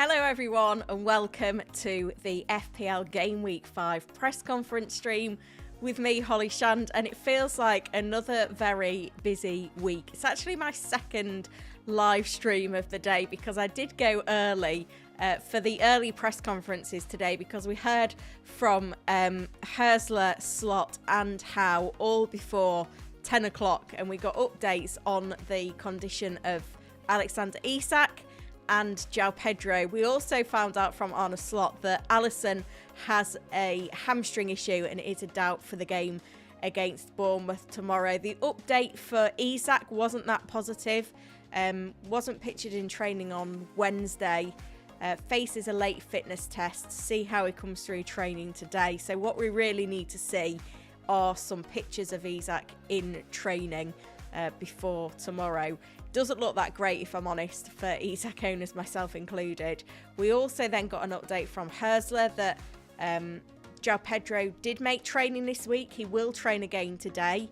Hello everyone and welcome to the FPL Gameweek 5 press conference stream with me, Holly Shand, and it feels like another very busy week. It's actually my second live stream of the day because I did go early for the early press conferences today because we heard from Hersler, Slot and Howe all before 10 o'clock and we got updates on the condition of Alexander Isak and João Pedro. We also found out from Arne Slot that Alisson has a hamstring issue and is a doubt for the game against Bournemouth tomorrow. The update for Isak wasn't that positive, wasn't pictured in training on Wednesday, faces a late fitness test, see how he comes through training today. So what we really need to see are some pictures of Isak in training before tomorrow. Doesn't look that great, if I'm honest, for Isak owners, myself included. We also then got an update from Hersler that João Pedro did make training this week. He will train again today,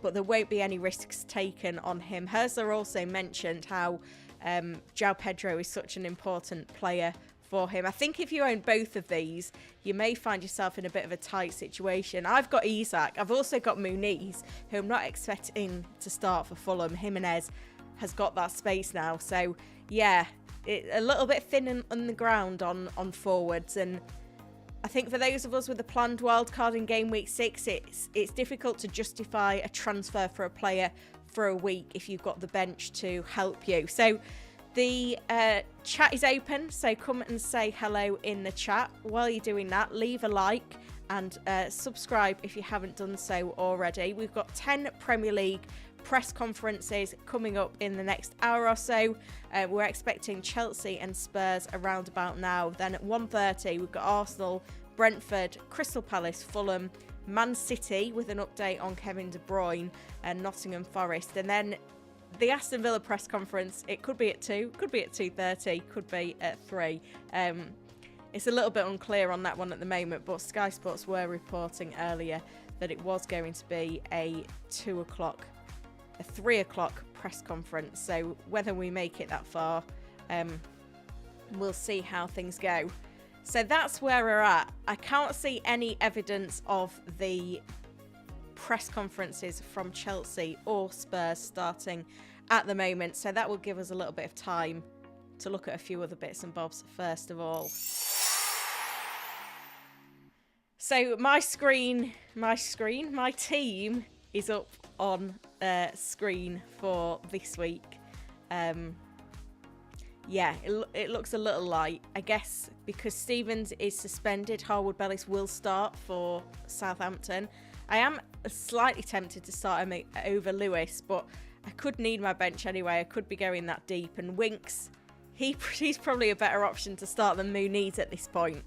but there won't be any risks taken on him. Hersler also mentioned how João Pedro is such an important player for him. I think if you own both of these, you may find yourself in a bit of a tight situation. I've got Isak. I've also got Muniz, who I'm not expecting to start for Fulham. Jimenez has got that space now. So, yeah, a little bit thin on the ground on forwards. And I think for those of us with a planned wildcard in game week 6, it's difficult to justify a transfer for a player for a week if you've got the bench to help you. So, the chat is open, so come and say hello in the chat. While you're doing that, leave a like and subscribe if you haven't done so already. We've got 10 Premier League press conferences coming up in the next hour or so. We're expecting Chelsea and Spurs around about now. Then at 1:30, we've got Arsenal, Brentford, Crystal Palace, Fulham, Man City with an update on Kevin De Bruyne and Nottingham Forest. And then the Aston Villa press conference, it could be at 2, could be at 2:30, could be at 3. It's a little bit unclear on that one at the moment, but Sky Sports were reporting earlier that it was going to be a 3 o'clock press conference. So whether we make it that far, we'll see how things go. So that's where we're at. I can't see any evidence of the press conferences from Chelsea or Spurs starting at the moment, so that will give us a little bit of time to look at a few other bits and bobs first of all. So my team is up on screen for this week. Yeah, it looks a little light, I guess, because Stevens is suspended. Harwood-Bellis will start for Southampton. I am slightly tempted to start him over Lewis, but I could need my bench anyway. I could be going that deep. And Winks, he's probably a better option to start than Muniz at this point.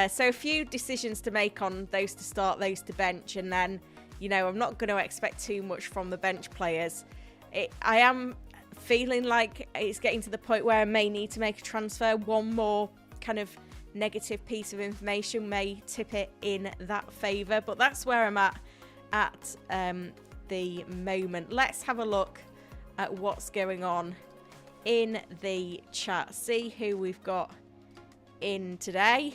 So a few decisions to make on those to start, those to bench. And then, you know, I'm not going to expect too much from the bench players. I am feeling like it's getting to the point where I may need to make a transfer. One more kind of negative piece of information may tip it in that favour, but that's where I'm at the moment. Let's have a look at what's going on in the chat, see who we've got in today.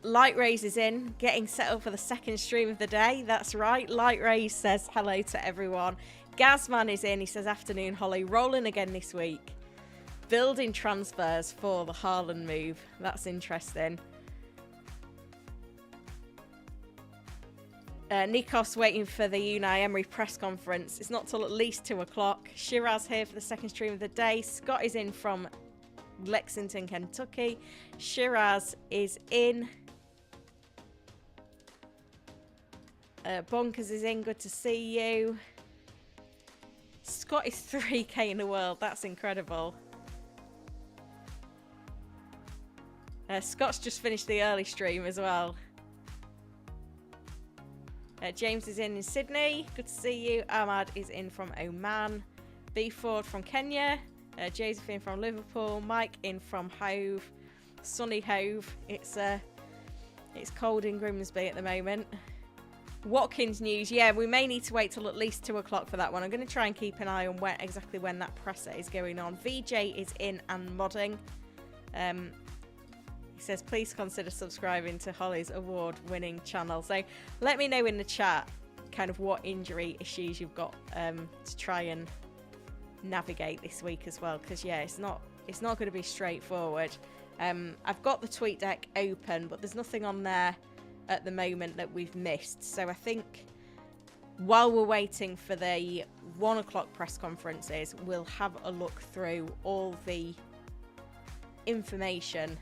Light Rays is in, getting set up for the second stream of the day. That's right, Light Rays says hello to everyone. Gazman is in, he says afternoon Holly, rolling again this week. Building transfers for the Haaland move. That's interesting. Nikos waiting for the Unai Emery press conference. It's not till at least 2 o'clock. Shiraz here for the second stream of the day. Scott is in from Lexington, Kentucky. Shiraz is in. Bonkers is in. Good to see you. Scott is 3k in the world. That's incredible. Scott's just finished the early stream as well. James is in Sydney. Good to see you. Ahmad is in from Oman. B Ford from Kenya. Josephine from Liverpool. Mike in from Hove. Sunny Hove. It's cold in Grimsby at the moment. Watkins news. Yeah, we may need to wait till at least 2 o'clock for that one. I'm going to try and keep an eye on exactly when that presser is going on. VJ is in and modding. He says, please consider subscribing to Holly's award-winning channel. So let me know in the chat kind of what injury issues you've got to try and navigate this week as well. Because, yeah, it's not going to be straightforward. I've got the tweet deck open, but there's nothing on there at the moment that we've missed. So I think while we're waiting for the 1 o'clock press conferences, we'll have a look through all the information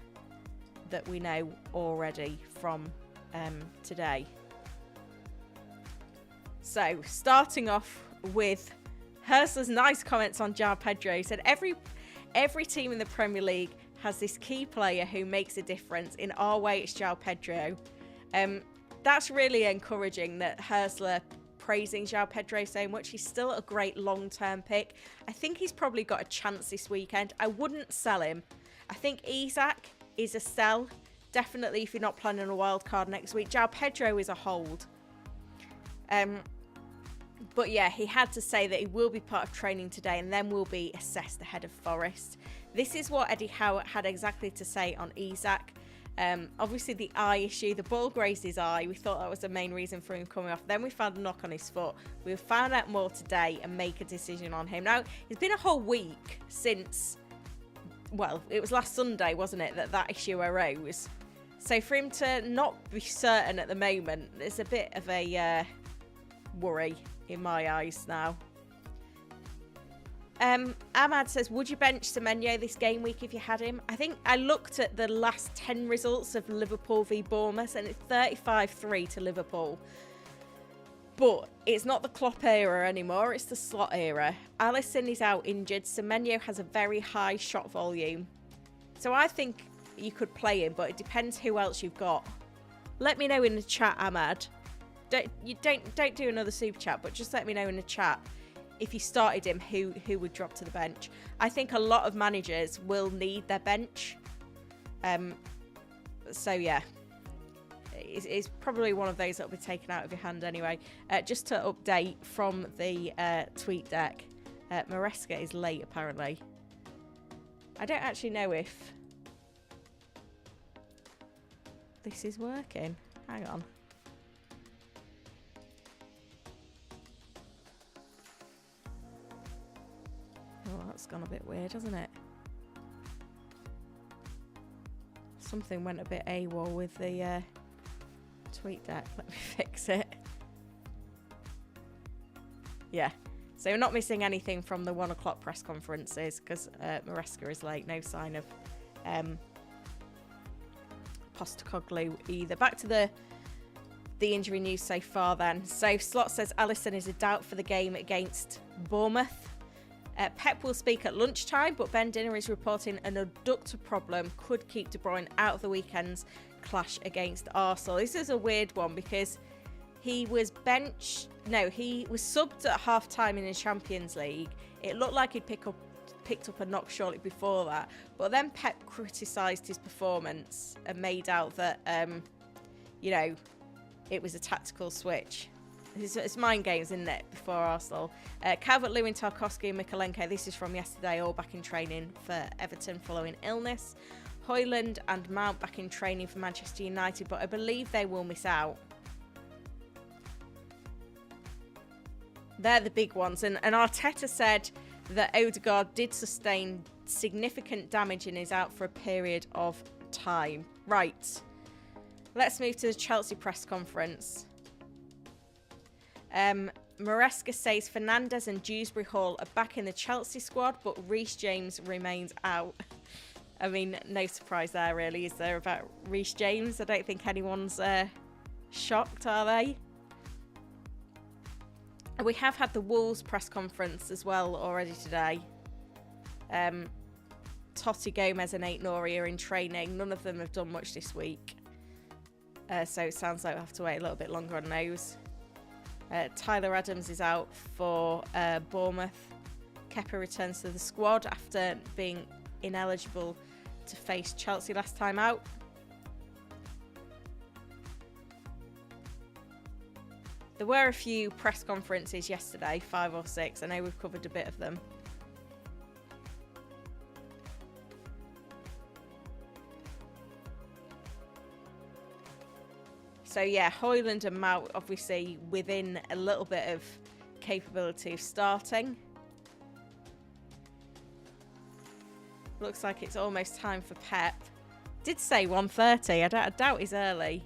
that we know already from today. So starting off with Hurstler's nice comments on João Pedro. He said every team in the Premier League has this key player who makes a difference. In our way, it's João Pedro. That's really encouraging that Hurstler praising João Pedro so much. He's still a great long-term pick. I think he's probably got a chance this weekend. I wouldn't sell him. I think Isak is a sell, definitely if you're not planning a wild card next week. João Pedro is a hold. But yeah, he had to say that he will be part of training today and then will be assessed ahead of Forest. This is what Eddie Howe had exactly to say on Isak. Obviously the eye issue, the ball grazed his eye. We thought that was the main reason for him coming off. Then we found a knock on his foot. We'll find out more today and make a decision on him. Now, it's been a whole week since, well, it was last Sunday, wasn't it, that issue arose. So for him to not be certain at the moment, there's a bit of a worry in my eyes now. Ahmad says, would you bench Semenyo this game week if you had him? I think I looked at the last 10 results of Liverpool v Bournemouth and it's 35-3 to Liverpool. But it's not the Klopp era anymore, it's the Slot era. Alisson is out injured. Semenyo has a very high shot volume. So I think you could play him, but it depends who else you've got. Let me know in the chat, Ahmad. Don't do another super chat, but just let me know in the chat if you started him, who would drop to the bench. I think a lot of managers will need their bench. So yeah, it's probably one of those that will be taken out of your hand anyway. Just to update from the tweet deck, Maresca is late apparently. I don't actually know if this is working. Hang on. Oh, that's gone a bit weird, hasn't it? Something went a bit AWOL with the tweet deck. Let me fix it. Yeah. So we're not missing anything from the 1 o'clock press conferences because Maresca is late. No sign of Postecoglou either. Back to the injury news so far then. So Slot says Alisson is a doubt for the game against Bournemouth. Pep will speak at lunchtime, but Ben Dinner is reporting an adductor problem could keep De Bruyne out of the weekend's clash against Arsenal. This is a weird one because he was he was subbed at half-time in the Champions League. It looked like he'd picked up a knock shortly before that, but then Pep criticised his performance and made out that, it was a tactical switch. It's mind games, isn't it, before Arsenal. Calvert-Lewin, Tarkowski and Mikolenko, this is from yesterday, all back in training for Everton following illness. Højlund and Mount back in training for Manchester United, but I believe they will miss out. They're the big ones. And Arteta said that Odegaard did sustain significant damage and is out for a period of time. Right. Let's move to the Chelsea press conference. Maresca says Fernandes and Dewsbury Hall are back in the Chelsea squad, but Reece James remains out. I mean, no surprise there, really, is there, about Reece James? I don't think anyone's shocked, are they? We have had the Wolves press conference as well already today. Totti, Gomez and Aït-Nouri are in training. None of them have done much this week. So it sounds like we'll have to wait a little bit longer on those. Tyler Adams is out for Bournemouth. Kepa returns to the squad after being ineligible to face Chelsea last time out. There were a few press conferences yesterday, 5 or 6. I know we've covered a bit of them. So yeah, Højlund and Mount obviously within a little bit of capability of starting. Looks like it's almost time for Pep. Did say 1:30. I doubt he's early.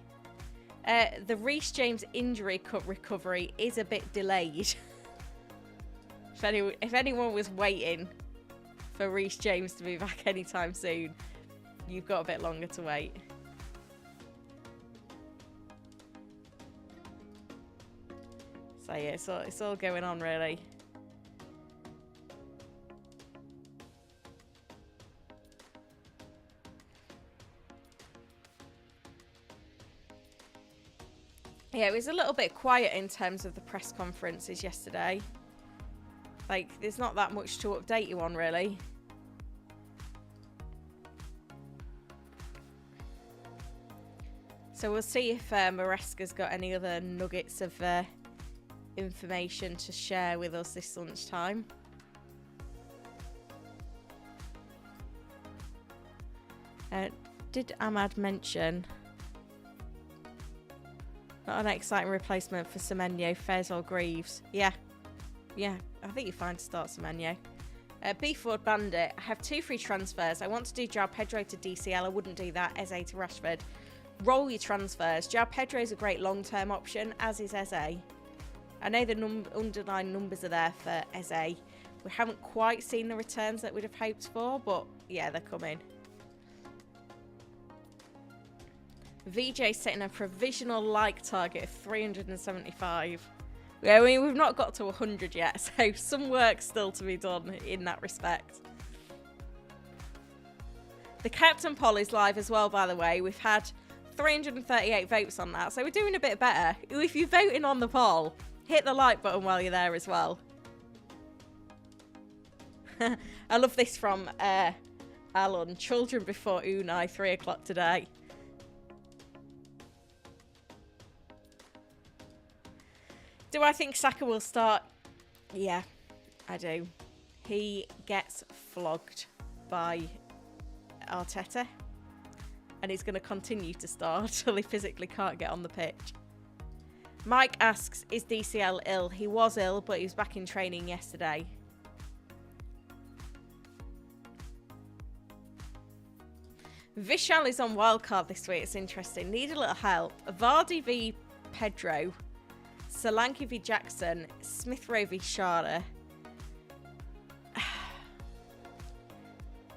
The Reece James injury recovery is a bit delayed. If anyone was waiting for Reece James to be back anytime soon, you've got a bit longer to wait. So yeah, it's all going on really. Yeah, it was a little bit quiet in terms of the press conferences yesterday. Like, there's not that much to update you on really. So we'll see if Maresca's got any other nuggets of information to share with us this lunchtime. Did Ahmad mention not an exciting replacement for Semenyo, Fez or Greaves? Yeah, I think you're fine to start Semenyo. B-Ford Bandit, I have 2 free transfers. I want to do João Pedro to DCL. I wouldn't do that. Eze to Rashford. Roll your transfers. João Pedro is a great long-term option, as is Eze. I know the underlying numbers are there for Eze. We haven't quite seen the returns that we'd have hoped for, but yeah, they're coming. VJ setting a provisional like target of 375. Yeah, I mean, we've not got to 100 yet, so some work still to be done in that respect. The Captain poll is live as well, by the way. We've had 338 votes on that, so we're doing a bit better. If you're voting on the poll, hit the like button while you're there as well. I love this from Alan. Children before Unai, 3 o'clock today. Do I think Saka will start? Yeah, I do. He gets flogged by Arteta, and he's going to continue to start until he physically can't get on the pitch. Mike asks, is DCL ill? He was ill, but he was back in training yesterday. Vishal is on wildcard this week. It's interesting. Need a little help. Vardy v Pedro. Solanke v Jackson. Smith Rowe v Schade.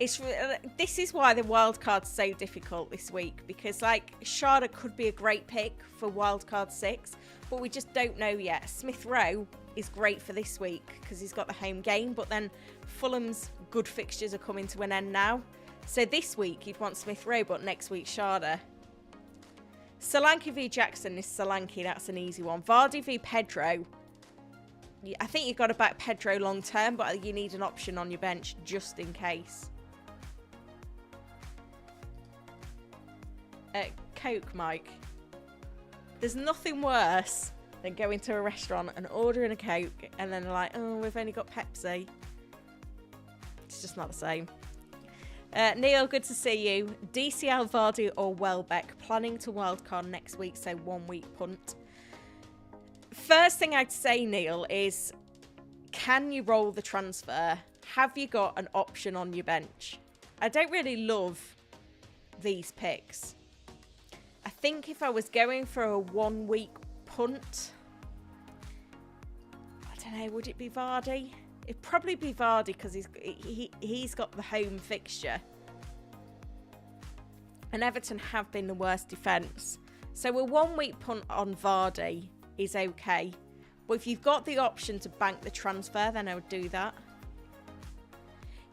This is why the wildcard's so difficult this week, because like Schade could be a great pick for wildcard 6, but we just don't know yet. Smith Rowe is great for this week because he's got the home game, but then Fulham's good fixtures are coming to an end now. So this week you'd want Smith Rowe, but next week Schade. Solanke v Jackson is Solanke, that's an easy one. Vardy v Pedro. I think you've got to back Pedro long term, but you need an option on your bench just in case. Coke, Mike. There's nothing worse than going to a restaurant and ordering a Coke and then they're like, oh, we've only got Pepsi. It's just not the same. Neil, good to see you. DCL, Vardy or Welbeck, planning to wildcard next week, so 1 week punt. First thing I'd say, Neil, is can you roll the transfer? Have you got an option on your bench? I don't really love these picks. I think if I was going for a 1 week punt, I don't know, would it be Vardy? It'd probably be Vardy because he's got the home fixture. And Everton have been the worst defence. So a 1 week punt on Vardy is okay. But if you've got the option to bank the transfer, then I would do that.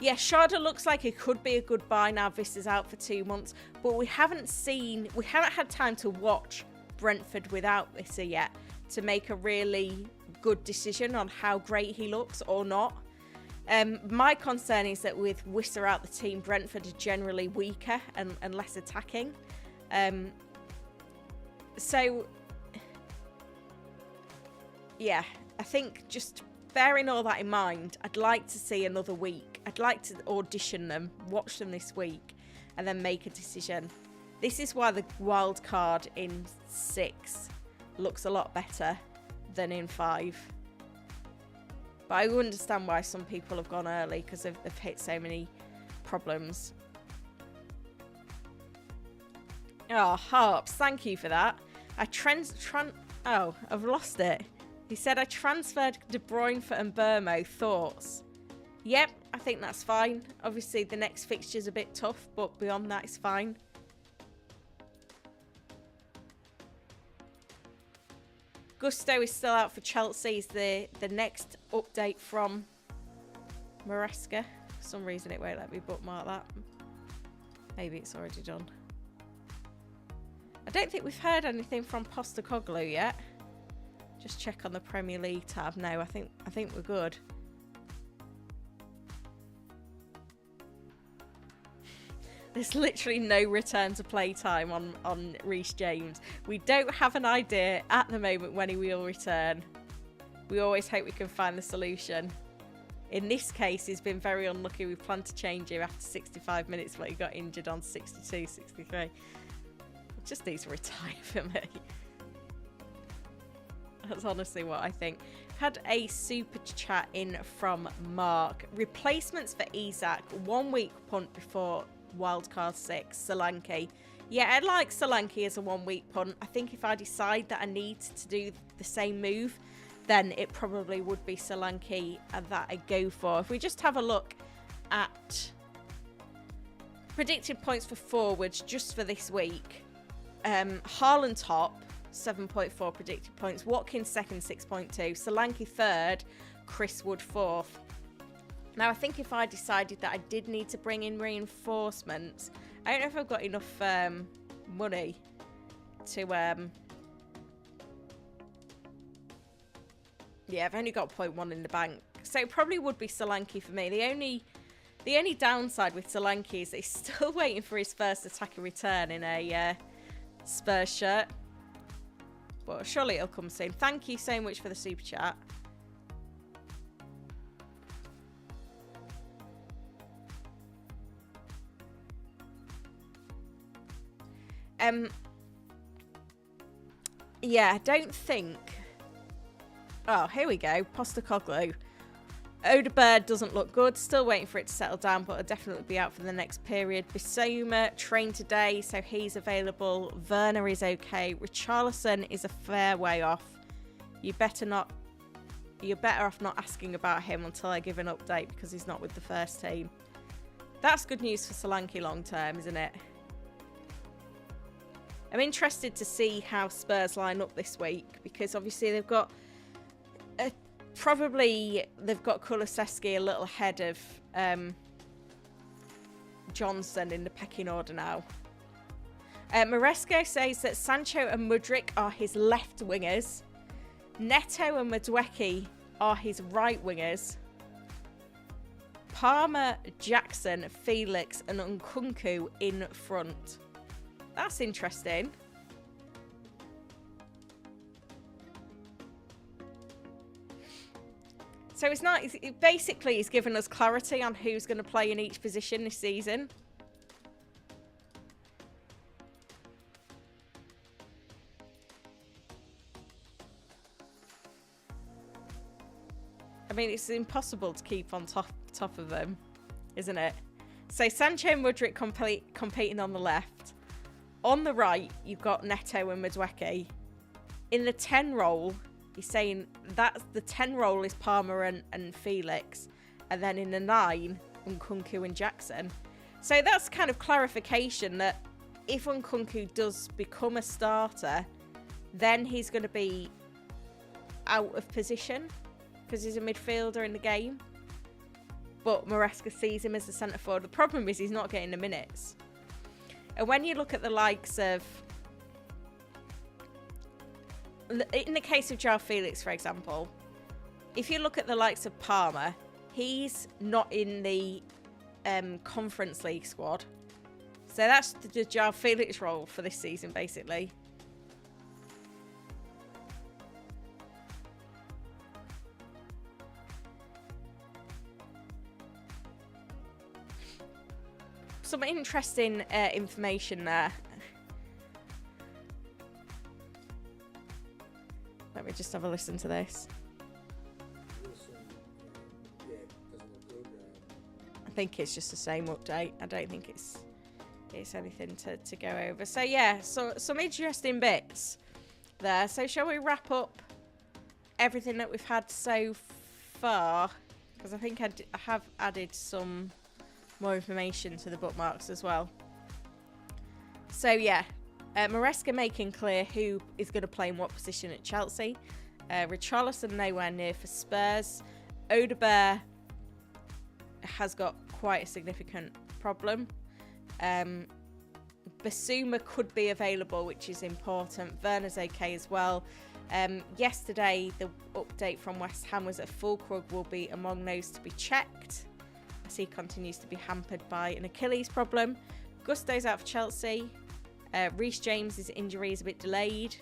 Yeah, Schade looks like it could be a good buy now. Vista's out for 2 months. But we haven't had time to watch Brentford without Vista yet to make a really good decision on how great he looks or not. My concern is that with Wissa out the team, Brentford are generally weaker and less attacking. So yeah, I think just bearing all that in mind, I'd like to see another week. I'd like to audition them, watch them this week, and then make a decision. This is why the wild card in 6 looks a lot better than in 5. But I understand why some people have gone early, because they've hit so many problems. Oh, Harps, thank you for that. Oh, I've lost it. He said, I transferred De Bruyne for Mbermo. Thoughts? Yep, I think that's fine. Obviously, the next fixture's a bit tough, but beyond that, it's fine. Gusto is still out for Chelsea. Is the next update from Maresca. For some reason, it won't let me bookmark that. Maybe it's already done. I don't think we've heard anything from Postecoglou yet. Just check on the Premier League tab. No, I think we're good. There's literally no return to play time on Reece James. We don't have an idea at the moment when he will return. We always hope we can find the solution. In this case, he's been very unlucky. We planned to change him after 65 minutes, but he got injured on 62, 63. He just needs to retire for me. That's honestly what I think. Had a super chat in from Mark. Replacements for Isak. 1 week punt before wildcard 6. Solanke. Yeah, I'd like Solanke as a 1 week punt. I think if I decide that I need to do the same move, then it probably would be Solanke that I go for. If we just have a look at predicted points for forwards just for this week. Haaland top. 7.4 predicted points. Watkins second, 6.2. Solanke third. Chris Wood fourth. Now, I think if I decided that I did need to bring in reinforcements, I don't know if I've got enough money to... Yeah, I've only got 0.1 in the bank. So it probably would be Solanke for me. The only downside with Solanke is that he's still waiting for his first attacking return in a Spurs shirt. But surely it'll come soon. Thank you so much for the super chat. Yeah, I don't think... Oh, here we go. Postecoglou. Odegaard doesn't look good. Still waiting for it to settle down, but will definitely be out for the next period. Bissouma trained today, so he's available. Werner is okay. Richarlison is a fair way off. You're better off not asking about him until I give an update because he's not with the first team. That's good news for Solanke long term, isn't it? I'm interested to see how Spurs line up this week because obviously they've got they've got Kulusevski a little ahead of Johnson in the pecking order now. Maresco says that Sancho and Mudryk are his left wingers. Neto and Madueke are his right wingers. Palmer, Jackson, Felix and Nkunku in front. That's interesting. So it's not... Basically, he's given us clarity on who's going to play in each position this season. I mean, it's impossible to keep on top of them, isn't it? So Sancho and Mudryk competing on the left. On the right, you've got Neto and Madueke. In the 10 role... He's saying that the 10 role is Palmer and Felix. And then in the 9, Nkunku and Jackson. So that's kind of clarification that if Nkunku does become a starter, then he's going to be out of position because he's a midfielder in the game. But Maresca sees him as a centre forward. The problem is he's not getting the minutes. And when you look at the likes of... In the case of João Felix, for example, if you look at the likes of Palmer, he's not in the Conference League squad. So that's the João Felix role for this season, basically. some interesting information there. Let me just have a listen to this. I think it's just the same update. I don't think it's anything to go over. So yeah, so some interesting bits there. So shall we wrap up everything that we've had so far? Because I think I have added some more information to the bookmarks as well. So yeah, Maresca making clear who is going to play in what position at Chelsea. Richarlison nowhere near for Spurs. Odegaard has got quite a significant problem. Basuma could be available, which is important. Werner's okay as well. Yesterday, the update from West Ham was that Fulkrug will be among those to be checked, as he continues to be hampered by an Achilles problem. Gusto's out for Chelsea. Reece James's injury is a bit delayed.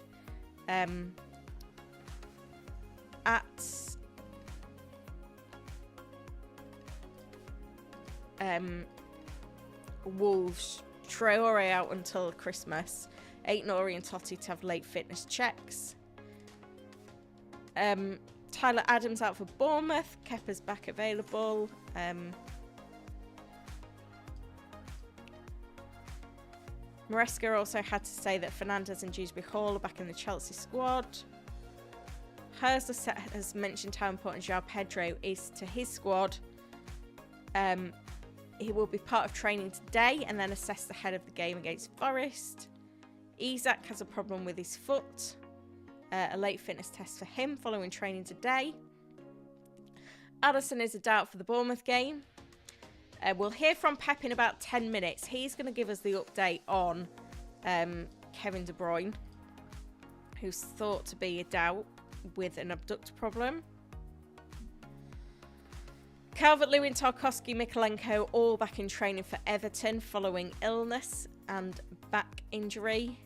Wolves, Traore out until Christmas. Aït-Nouri and Totti to have late fitness checks. Tyler Adams out for Bournemouth. Kepa's back available. Maresca also had to say that Fernandes and Dewsbury Hall are back in the Chelsea squad. Hersler has mentioned how important João Pedro is to his squad. He will be part of training today and then assessed ahead of the game against Forest. Isak has a problem with his foot. A late fitness test for him following training today. Alisson is a doubt for the Bournemouth game. We'll hear from Pep in about 10 minutes. He's going to give us the update on Kevin De Bruyne, who's thought to be a doubt with an abductor problem. Calvert-Lewin, Tarkowski, Mikalenko all back in training for Everton following illness and back injury.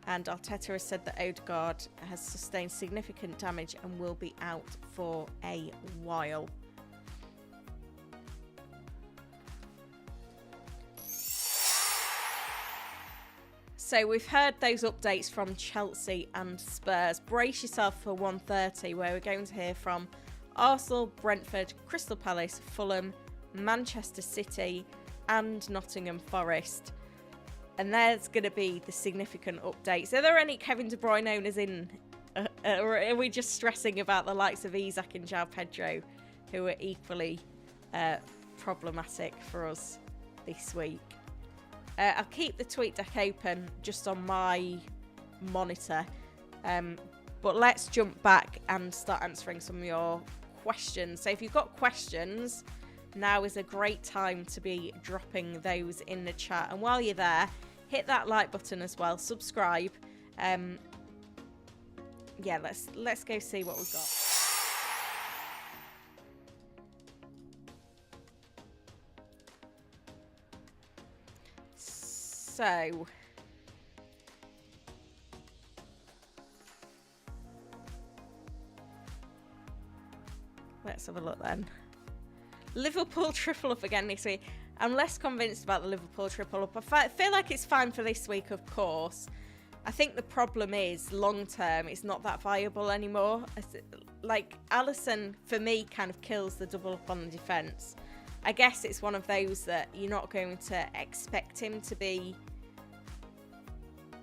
And Arteta has said that Odegaard has sustained significant damage and will be out for a while. So we've heard those updates from Chelsea and Spurs. Brace yourself for 1:30, where we're going to hear from Arsenal, Brentford, Crystal Palace, Fulham, Manchester City and Nottingham Forest. And there's going to be the significant updates. Are there any Kevin De Bruyne owners in? Or are we just stressing about the likes of Isak and João Pedro, who are equally problematic for us this week? I'll keep the tweet deck open just on my monitor. But let's jump back and start answering some of your questions. So if you've got questions, now is a great time to be dropping those in the chat. And while you're there, hit that like button as well. Subscribe. Yeah, let's go see what we've got. So let's have a look then. Liverpool triple up again this week. I'm less convinced about the Liverpool triple up. I feel like it's fine for this week, of course. I think the problem is long term, it's not that viable anymore. Like Alisson, for me, kind of kills the double up on the defence. I guess it's one of those that you're not going to expect him to be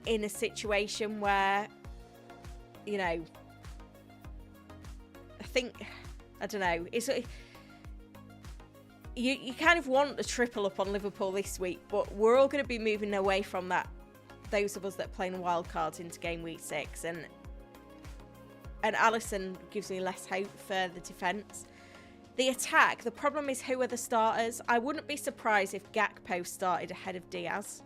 in a situation where, you know, I don't know. You kind of want a triple up on Liverpool this week, but we're all going to be moving away from that. Those of us that are playing wild cards into game week 6, and Alisson gives me less hope for the defence. The attack, the problem is who are the starters. I wouldn't be surprised if Gakpo started ahead of Diaz.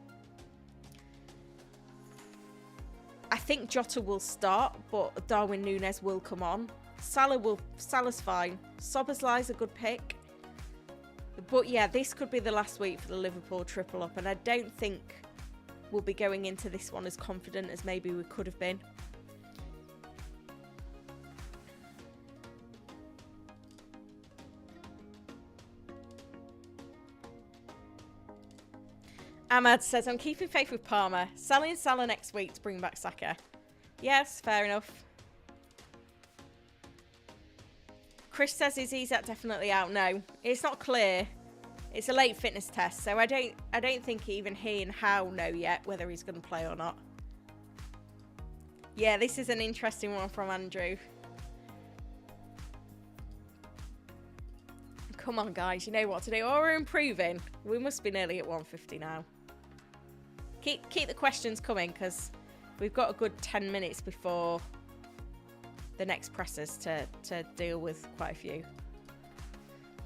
I think Jota will start, but Darwin Núñez will come on. Salah's fine. Szoboszlai's a good pick. But yeah, this could be the last week for the Liverpool triple up, and I don't think we'll be going into this one as confident as maybe we could have been. Ahmad says, I'm keeping faith with Palmer. Selling Salah next week to bring back Saka. Yes, fair enough. Chris says, is Isak definitely out? No, it's not clear. It's a late fitness test, so I don't think even he and Howe know yet whether he's going to play or not. Yeah, this is an interesting one from Andrew. Come on, guys, you know what to do. Oh, we're improving. We must be nearly at 150 now. Keep the questions coming, because we've got a good 10 minutes before the next pressers to deal with quite a few.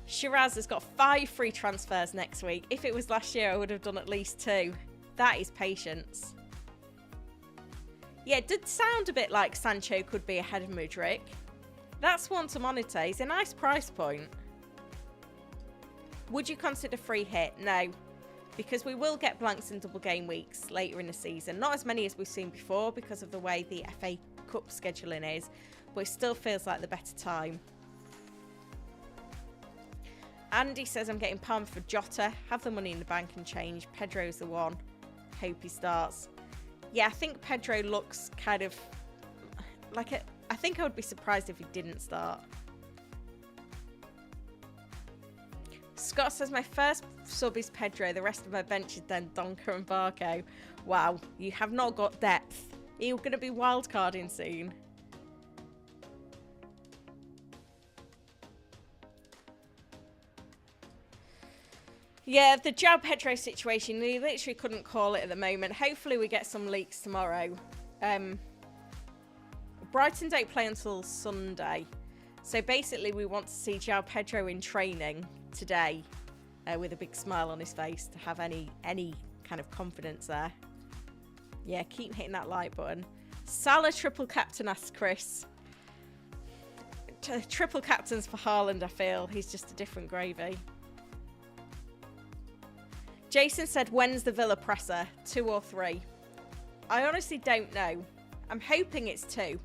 Shiraz has got 5 free transfers next week. If it was last year, I would have done at least 2. That is patience. Yeah, it did sound a bit like Sancho could be ahead of Mudryk. That's one to monitor. He's a nice price point. Would you consider free hit? No, because we will get blanks in double game weeks later in the season. Not as many as we've seen before because of the way the FA Cup scheduling is, but it still feels like the better time. Andy says, I'm getting Palmer for Jota. Have the money in the bank and change. Pedro's the one. Hope he starts. Yeah, I think Pedro looks kind of like it. I think I would be surprised if he didn't start. Scott says, my first sub is Pedro. The rest of my bench is then Donker and Barco. Wow, you have not got depth. You're going to be wildcarding soon. Yeah, the João Pedro situation, we literally couldn't call it at the moment. Hopefully we get some leaks tomorrow. Brighton don't play until Sunday. So basically we want to see João Pedro in training today with a big smile on his face to have any kind of confidence there. Yeah, keep hitting that like button. Salah triple captain, asks Chris. Triple captains for Haaland, I feel. He's just a different gravy. Jason said, when's the Villa presser? 2 or 3? I honestly don't know. I'm hoping it's 2.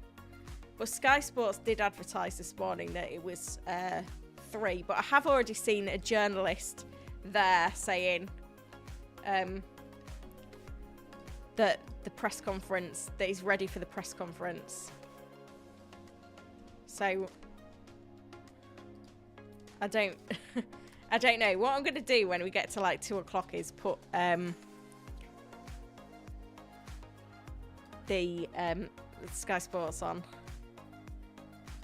But Sky Sports did advertise this morning that it was 3. But I have already seen a journalist there saying that the press conference, that he's ready for the press conference. So, I don't... I don't know. What I'm going to do when we get to like 2 o'clock is put the Sky Sports on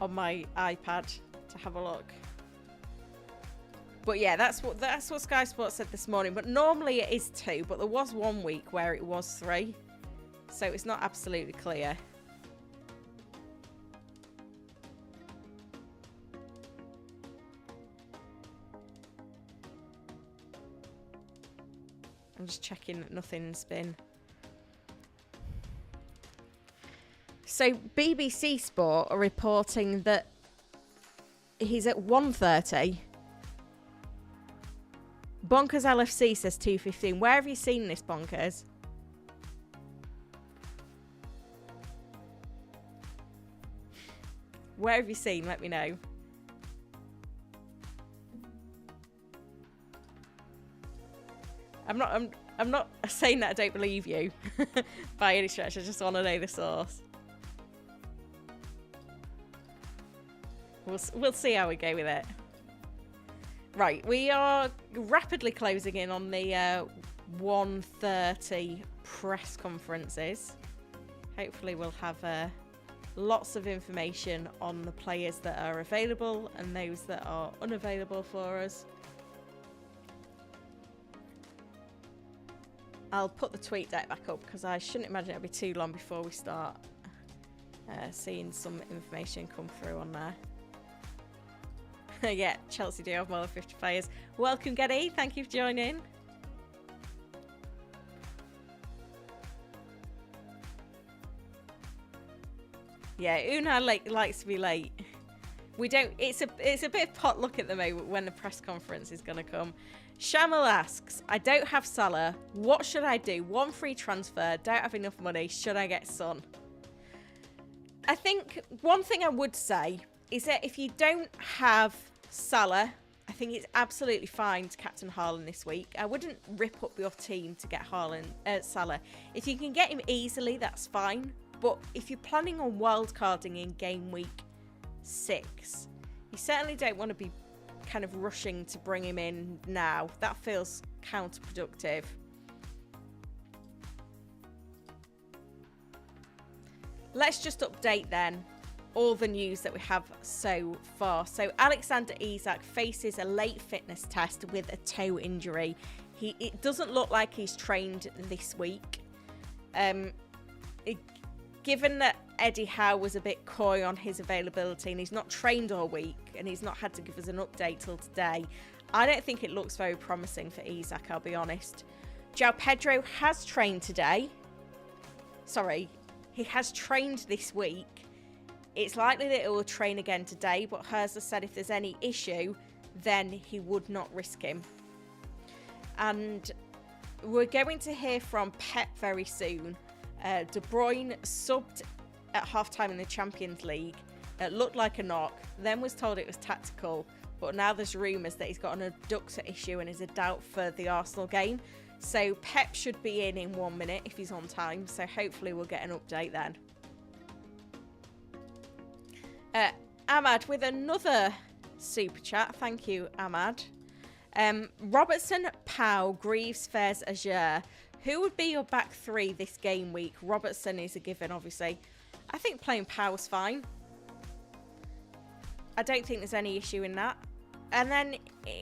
my iPad to have a look. But yeah, that's what Sky Sports said this morning. But normally it is 2, but there was 1 week where it was 3. So it's not absolutely clear. I'm just checking that nothing's been... So BBC Sport are reporting that he's at 1:30. Bonkers LFC says 2:15. Where have you seen this, Bonkers? Where have you seen? Let me know. I'm not saying that I don't believe you by any stretch. I just want to know the source. We'll see how we go with it. Right, we are rapidly closing in on the 1:30 press conferences. Hopefully we'll have lots of information on the players that are available and those that are unavailable for us. I'll put the tweet deck back up because I shouldn't imagine it'll be too long before we start seeing some information come through on there. Yeah, Chelsea do have more than 50 players. Welcome, Geddy. Thank you for joining. Yeah, Una likes to be late. We don't. It's a bit of potluck at the moment when the press conference is going to come. Shamal asks, I don't have Salah. What should I do? 1 free transfer. Don't have enough money. Should I get Son? I think one thing I would say is that if you don't have Salah, I think it's absolutely fine to captain Haaland this week. I wouldn't rip up your team to get Salah. If you can get him easily, that's fine. But if you're planning on wildcarding in game week 6, you certainly don't want to be kind of rushing to bring him in now. That feels counterproductive. Let's just update then all the news that we have so far. So Alexander Isak faces a late fitness test with a toe injury. It doesn't look like he's trained this week. Given that Eddie Howe was a bit coy on his availability and he's not trained all week and he's not had to give us an update till today, I don't think it looks very promising for Isak, I'll be honest. João Pedro has trained today. Sorry, he has trained this week. It's likely that he will train again today, but Herza said if there's any issue, then he would not risk him. And we're going to hear from Pep very soon. De Bruyne subbed at halftime in the Champions League. It looked like a knock, then was told it was tactical, but now there's rumours that he's got an adductor issue and is a doubt for the Arsenal game. So Pep should be in 1 minute if he's on time, so hopefully we'll get an update then. Ahmad with another super chat. Thank you, Ahmad. Robertson, Pau, Greaves, Fez, Azure. Who would be your back three this game week? Robertson is a given, obviously. I think playing Pau's fine. I don't think there's any issue in that. And then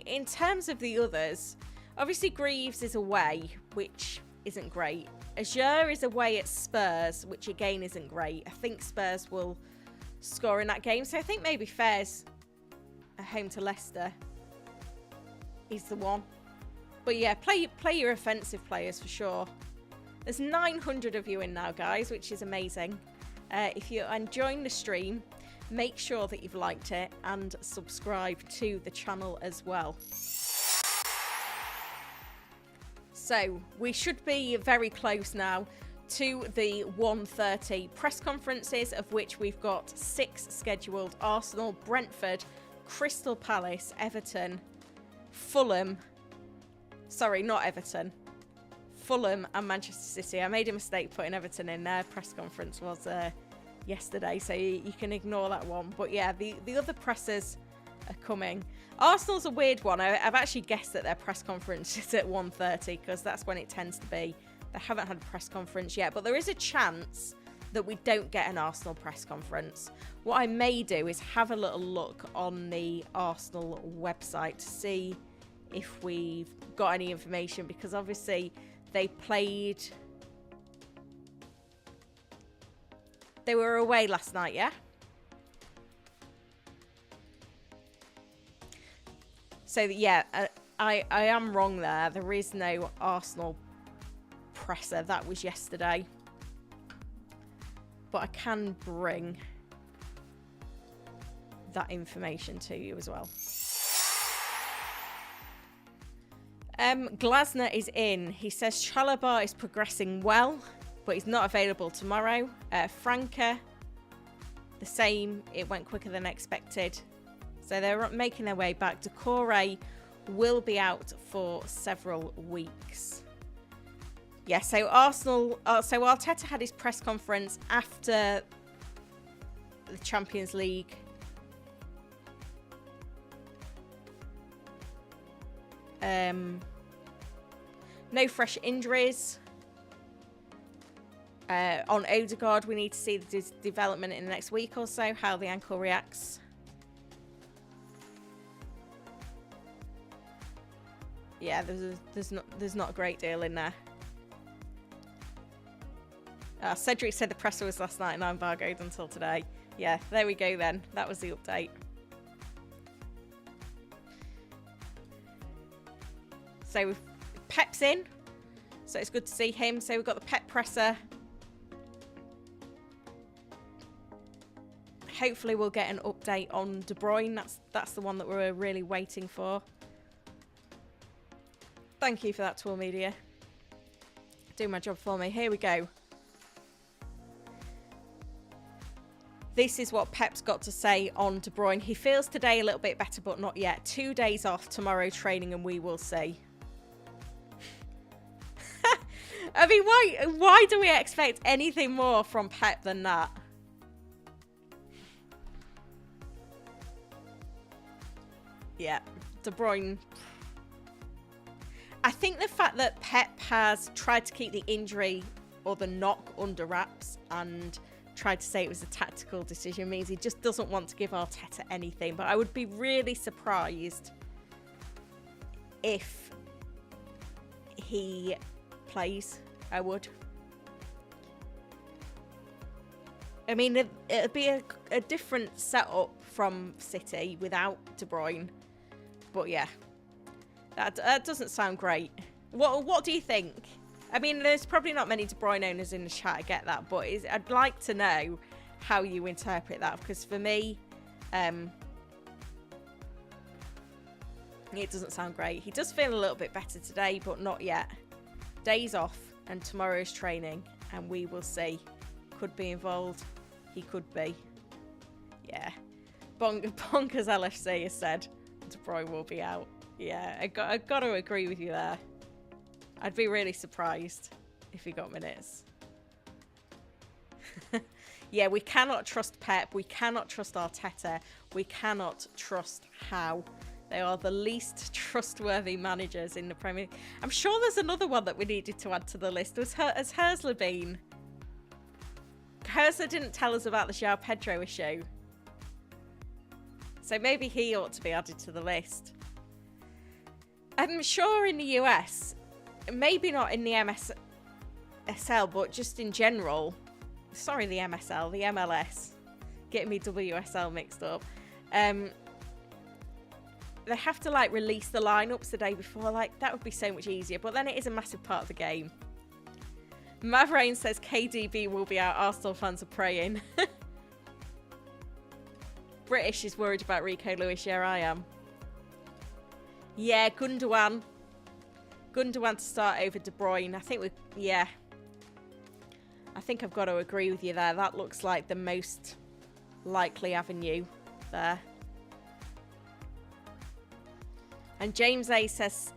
in terms of the others, obviously Greaves is away, which isn't great. Azure is away at Spurs, which again isn't great. I think Spurs will score in that game. So I think maybe Fez at home to Leicester is the one. But yeah, play your offensive players for sure. There's 900 of you in now, guys, which is amazing. If you're enjoying the stream, make sure that you've liked it and subscribe to the channel as well. So we should be very close now to the 1:30 press conferences, of which we've got 6 scheduled. Arsenal, Brentford, Crystal Palace, Everton, Fulham. Sorry, not Everton. Fulham and Manchester City. I made a mistake putting Everton in there. Press conference was yesterday, so you can ignore that one. But yeah, the other pressers are coming. Arsenal's a weird one. I've actually guessed that their press conference is at 1:30 because that's when it tends to be. They haven't had a press conference yet, but there is a chance that we don't get an Arsenal press conference. What I may do is have a little look on the Arsenal website to see if we've got any information, because obviously they were away last night, yeah? So yeah, I am wrong there. There is no Arsenal presser. That was yesterday. But I can bring that information to you as well. Glasner is in. He says Chalobah is progressing well, but he's not available tomorrow. Franca, the same. It went quicker than expected. So they're making their way back. Decore will be out for several weeks. Yeah, so Arsenal... so Arteta had his press conference after the Champions League. No fresh injuries. On Odegaard, we need to see the development in the next week or so, how the ankle reacts. Yeah, there's not a great deal in there. Cedric said the presser was last night and I embargoed until today. Yeah, there we go then. That was the update. So Pep's in, so it's good to see him. So we've got the Pep presser. Hopefully we'll get an update on De Bruyne. That's the one that we're really waiting for. Thank you for that, Tour Media. Do my job for me. Here we go. This is what Pep's got to say on De Bruyne. He feels today a little bit better, but not yet. 2 days off, tomorrow training, and we will see. I mean, why do we expect anything more from Pep than that? Yeah, De Bruyne. I think the fact that Pep has tried to keep the injury or the knock under wraps and tried to say it was a tactical decision means he just doesn't want to give Arteta anything. But I would be really surprised if he plays. I would. I mean, it'd be a different setup from City without De Bruyne. But yeah, that doesn't sound great. What do you think? I mean, there's probably not many De Bruyne owners in the chat, I get that. But I'd like to know how you interpret that. Because for me, it doesn't sound great. He does feel a little bit better today, but not yet. Days off and tomorrow's training. And we will see. Could be involved. He could be. Yeah. Bonkers LFC has said De Bruyne will be out. Yeah, I got to agree with you there. I'd be really surprised if he got minutes. Yeah, we cannot trust Pep. We cannot trust Arteta. We cannot trust Howe. They are the least trustworthy managers in the Premier League. I'm sure there's another one that we needed to add to the list. Has Hersler been? Hersler didn't tell us about the João Pedro issue. So maybe he ought to be added to the list. I'm sure in the US, maybe not in the MSL, but just in general. Sorry, the MSL, the MLS. Getting me WSL mixed up. They have to like release the lineups the day before. Like that would be so much easier. But then it is a massive part of the game. Mavrain says KDB will be out. Arsenal fans are praying. British is worried about Rico Lewis. Yeah, I am. Yeah, Gundogan. Gundogan to start over De Bruyne. I think yeah. I think I've got to agree with you there. That looks like the most likely avenue there. And James A says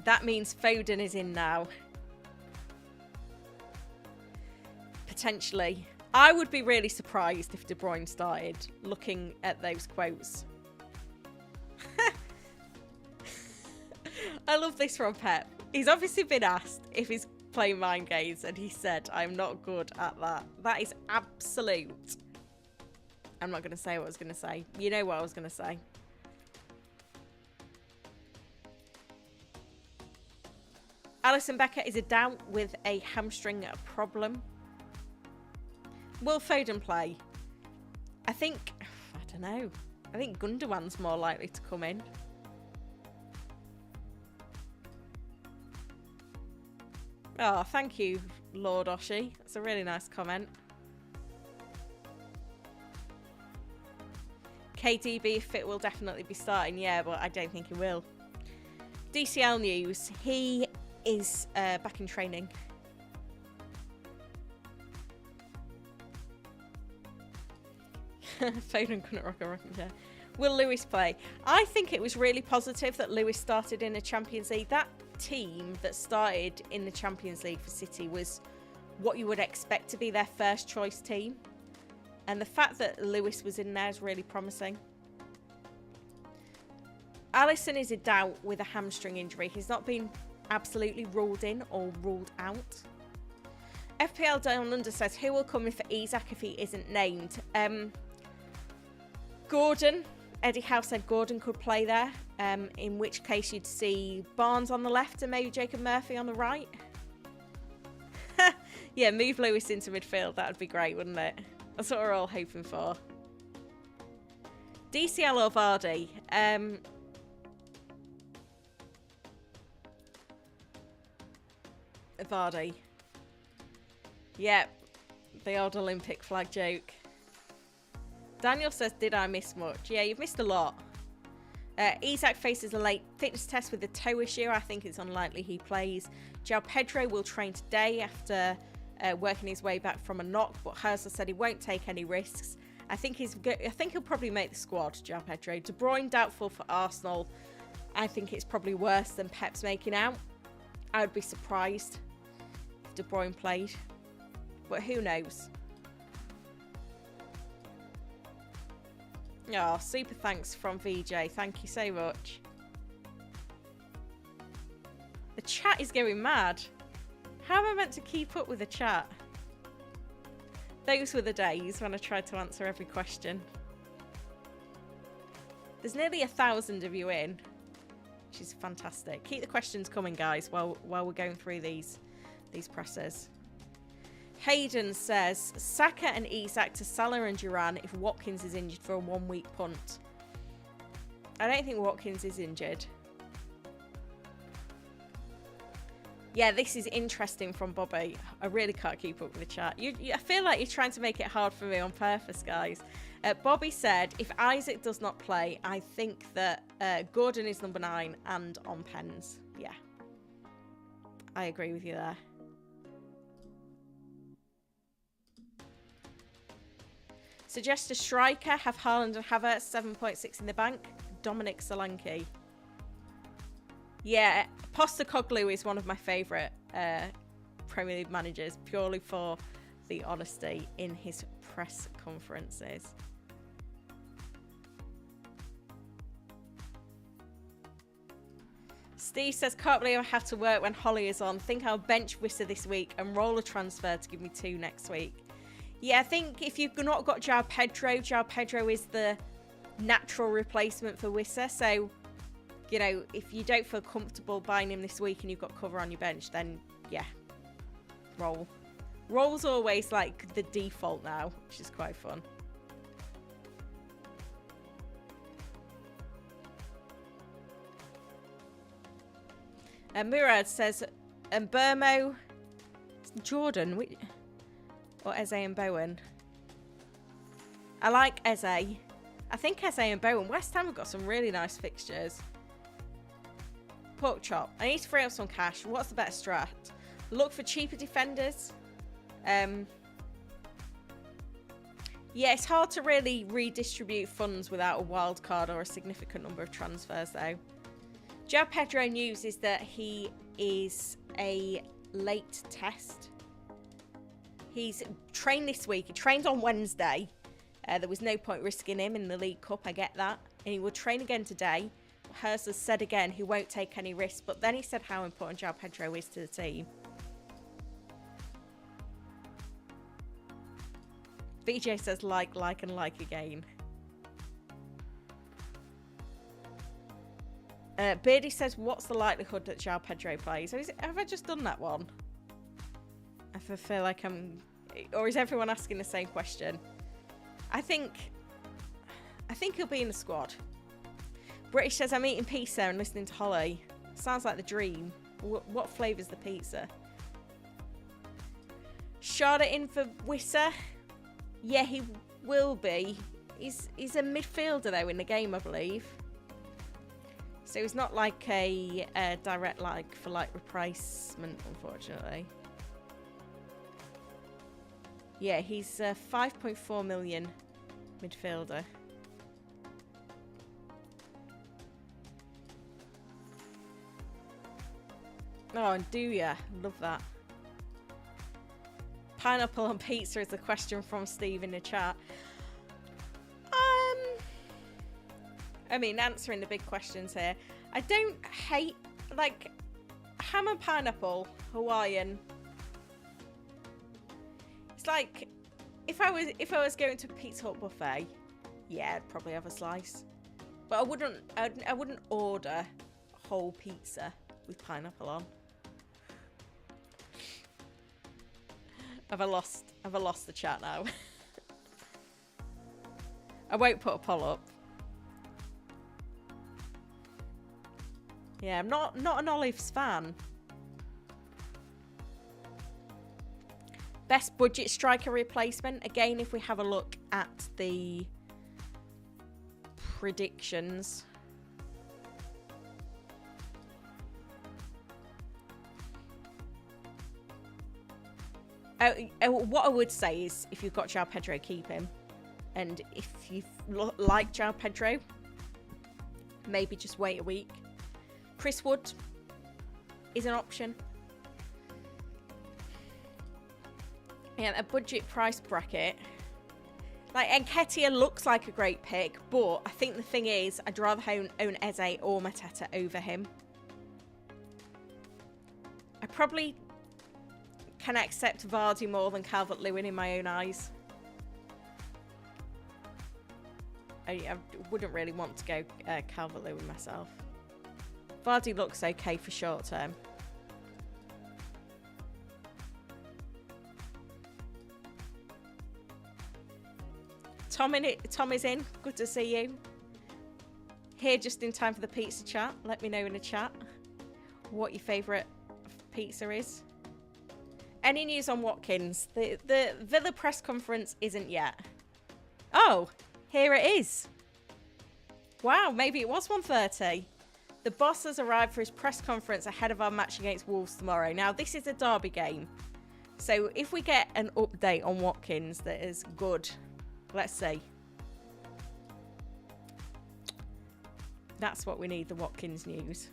that means Foden is in now. Potentially. I would be really surprised if De Bruyne started, looking at those quotes. I love this from Pep. He's obviously been asked if he's playing mind games, and he said, I'm not good at that. That is absolute. I'm not going to say what I was going to say. You know what I was going to say. Alisson Becker is a doubt with a hamstring problem. Will Foden play? I don't know. I think Gundogan's more likely to come in. Oh, thank you, Lord Oshi. That's a really nice comment. KDB fit will definitely be starting, yeah, but I don't think he will. DCL news. He is back in training. Foden couldn't rock a rocking chair. Will Lewis play? I think it was really positive that Lewis started in the Champions League. That team that started in the Champions League for City was what you would expect to be their first choice team. And the fact that Lewis was in there is really promising. Alisson is a doubt with a hamstring injury. He's not been absolutely ruled in or ruled out. FPL Down Under says, who will come in for Isak if he isn't named? Gordon. Eddie Howe said Gordon could play there, in which case you'd see Barnes on the left and maybe Jacob Murphy on the right. Yeah, move Lewis into midfield. That would be great, wouldn't it? That's what we're all hoping for. DCL or Vardy? Vardy. Yep, the old Olympic flag joke. Daniel says, did I miss much? Yeah, you've missed a lot. Isak faces a late fitness test with a toe issue. I think it's unlikely he plays. João Pedro will train today after working his way back from a knock, but Herzl said he won't take any risks. I think he'll probably make the squad, João Pedro. De Bruyne doubtful for Arsenal. I think it's probably worse than Pep's making out. I would be surprised if De Bruyne played, but who knows? Oh, super thanks from VJ. Thank you so much. The chat is going mad. How am I meant to keep up with the chat? Those were the days when I tried to answer every question. There's nearly 1,000 of you in, which is fantastic. Keep the questions coming, guys, while we're going through these presses. Hayden says, Saka and Isak to Salah and Duran if Watkins is injured for a 1-week punt. I don't think Watkins is injured. Yeah, this is interesting from Bobby. I really can't keep up with the chat. I feel like you're trying to make it hard for me on purpose, guys. Bobby said, if Isaac does not play, I think that Gordon is number 9 and on pens. Yeah. I agree with you there. Suggest a striker, have Haaland and Havertz 7.6 in the bank. Dominic Solanke. Yeah, Postecoglou is one of my favourite Premier League managers, purely for the honesty in his press conferences. Steve says, can't believe I have to work when Holly is on. Think I'll bench Wissa this week and roll a transfer to give me 2 next week. Yeah, I think if you've not got João Pedro is the natural replacement for Wissa, so... You know, if you don't feel comfortable buying him this week and you've got cover on your bench, then, yeah, roll. Roll's always, like, the default now, which is quite fun. Murad says, Burmo, Jordan, or Eze and Bowen. I like Eze. I think Eze and Bowen. West Ham have got some really nice fixtures. Pork chop. I need to free up some cash. What's the better strat? Look for cheaper defenders. Yeah, it's hard to really redistribute funds without a wild card or a significant number of transfers, though. João Pedro news is that he is a late test. He's trained this week. He trained on Wednesday. There was no point risking him in the League Cup. I get that. And he will train again today. Herzl said again he won't take any risks, but then he said how important João Pedro is to the team. VJ says like and like again. Beardy says, what's the likelihood that João Pedro plays? Have I just done that one? I feel like I'm... Or is everyone asking the same question? I think he'll be in the squad. British says, I'm eating pizza and listening to Holly. Sounds like the dream. What flavour's the pizza? Charlotte in for Wissa. Yeah, he will be. He's a midfielder, though, in the game, I believe. So he's not like a direct like-for-like replacement, unfortunately. Yeah, he's a 5.4 million midfielder. Oh, and do ya? Love that. Pineapple on pizza is a question from Steve in the chat. I mean, answering the big questions here. I don't hate, like, ham and pineapple, Hawaiian. It's like, if I was going to a Pizza Hut buffet, yeah, I'd probably have a slice. But I wouldn't order a whole pizza with pineapple on. Have I lost the chat now? I won't put a poll up. Yeah, I'm not an Olives fan. Best budget striker replacement. Again, if we have a look at the predictions. What I would say is, if you've got João Pedro, keep him. And if you like João Pedro, maybe just wait a week. Chris Wood is an option. Yeah, a budget price bracket. Like, Nketiah looks like a great pick, but I think the thing is, I'd rather own Eze or Mateta over him. I probably can accept Vardy more than Calvert-Lewin in my own eyes. I wouldn't really want to go Calvert-Lewin myself. Vardy looks okay for short term. Tom is in. Good to see you. Here just in time for the pizza chat. Let me know in the chat what your favourite pizza is. Any news on Watkins? The Villa press conference isn't yet. Oh, here it is. Wow, maybe it was 1:30. The boss has arrived for his press conference ahead of our match against Wolves tomorrow. Now, this is a derby game. So if we get an update on Watkins that is good, let's see. That's what we need, the Watkins news.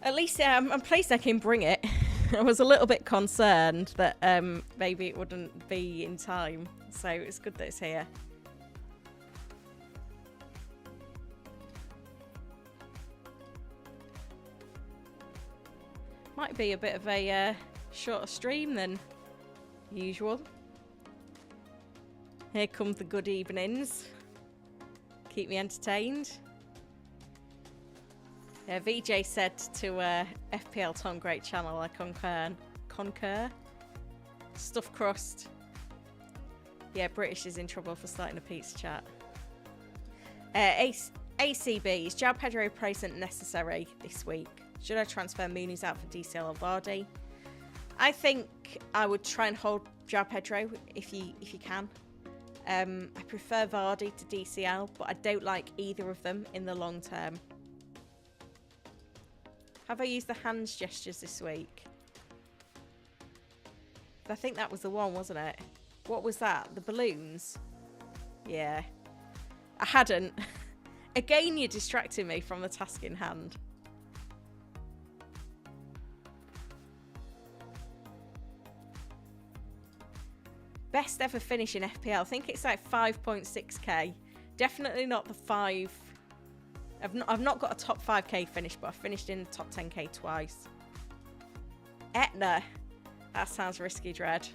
At least I'm pleased I can bring it. I was a little bit concerned that maybe it wouldn't be in time. So it's good that it's here. Might be a bit of a shorter stream than usual. Here come the good evenings. Keep me entertained. Yeah, VJ said to FPL Tom, great channel, I concur. Stuffed crust. Yeah, British is in trouble for starting a pizza chat. ACB, is João Pedro replacement necessary this week? Should I transfer Mooney's out for DCL or Vardy? I think I would try and hold João Pedro if you can. I prefer Vardy to DCL, but I don't like either of them in the long term. Have I used the hands gestures this week? I think that was the one, wasn't it? What was that? The balloons? Yeah. I hadn't. Again, you're distracting me from the task in hand. Best ever finish in FPL. I think it's like 5.6k. Definitely not the 5. I've not got a top 5k finish, but I've finished in the top 10k twice. Etna. That sounds risky, Dread.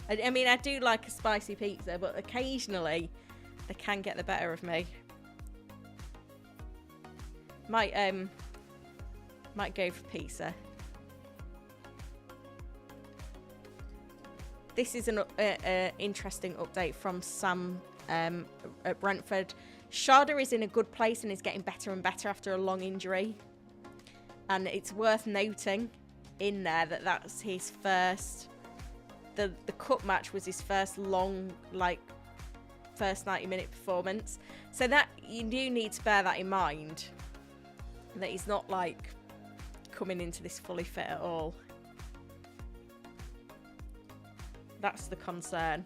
I mean, I do like a spicy pizza, but occasionally they can get the better of me. Might go for pizza. This is an interesting update from Sam at Brentford. Sharda is in a good place and is getting better and better after a long injury. And it's worth noting in there that that's his first... The cup match was his first long, first 90-minute performance. So that you do need to bear that in mind. That he's not, coming into this fully fit at all. That's the concern.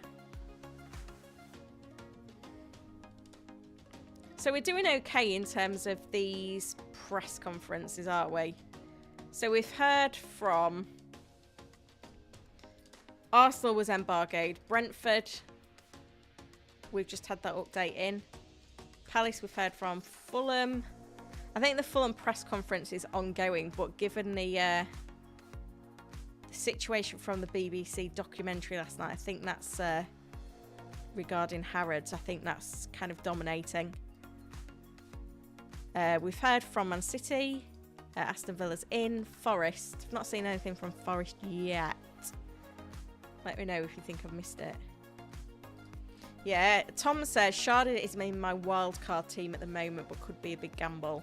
So we're doing okay in terms of these press conferences, aren't we? So we've heard from... Arsenal was embargoed. Brentford, we've just had that update in. Palace we've heard from. Fulham. I think the Fulham press conference is ongoing, but given the situation from the BBC documentary last night, I think that's regarding Harrods. I think that's kind of dominating. We've heard from Man City. Aston Villa's in. Forest. I've not seen anything from Forest yet. Let me know if you think I've missed it. Yeah, Tom says Sharda is in my wildcard team at the moment, but could be a big gamble.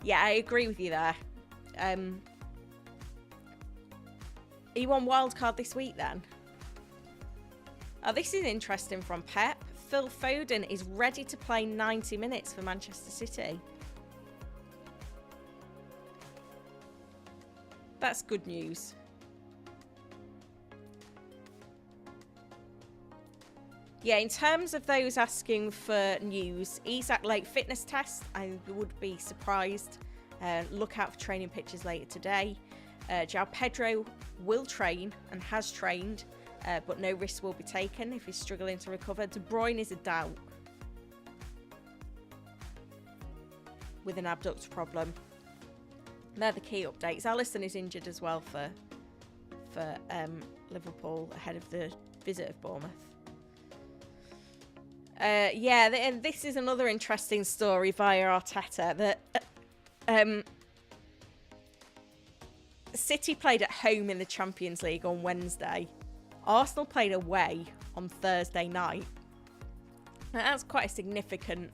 Yeah, I agree with you there. Are you on wildcard this week then? Oh, this is interesting from Pep. Phil Foden is ready to play 90 minutes for Manchester City. That's good news. Yeah, in terms of those asking for news, Isak late fitness test. I would be surprised. Look out for training pictures later today. João Pedro will train and has trained, but no risks will be taken if he's struggling to recover. De Bruyne is a doubt with an abductor problem. They're the key updates. Alisson is injured as well for Liverpool ahead of the visit of Bournemouth. And this is another interesting story via Arteta that City played at home in the Champions League on Wednesday. Arsenal played away on Thursday night. Now, that's quite a significant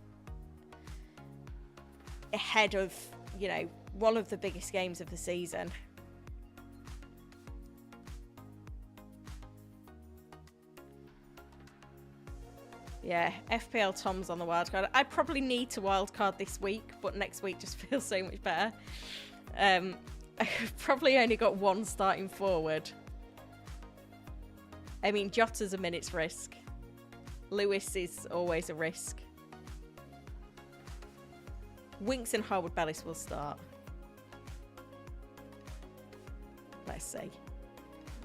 ahead of, one of the biggest games of the season. Yeah, FPL Tom's on the wildcard. I probably need to wildcard this week, but next week just feels so much better. I've probably only got one starting forward. I mean, Jota's a minute's risk. Lewis is always a risk. Winks and Harwood Bellis will start. Let's see.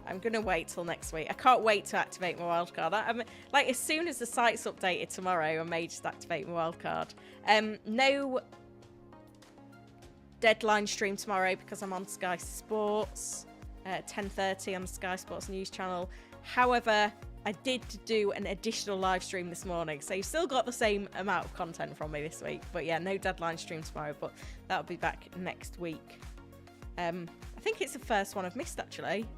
I'm going to wait till next week. I can't wait to activate my wildcard. I'm like, as soon as the site's updated tomorrow, I may just activate my wildcard. No deadline stream tomorrow because I'm on Sky Sports at 10:30 on the Sky Sports news channel. However, I did do an additional live stream this morning, so you've still got the same amount of content from me this week. But yeah, no deadline stream tomorrow, but that'll be back next week. I think it's the first one I've missed, actually.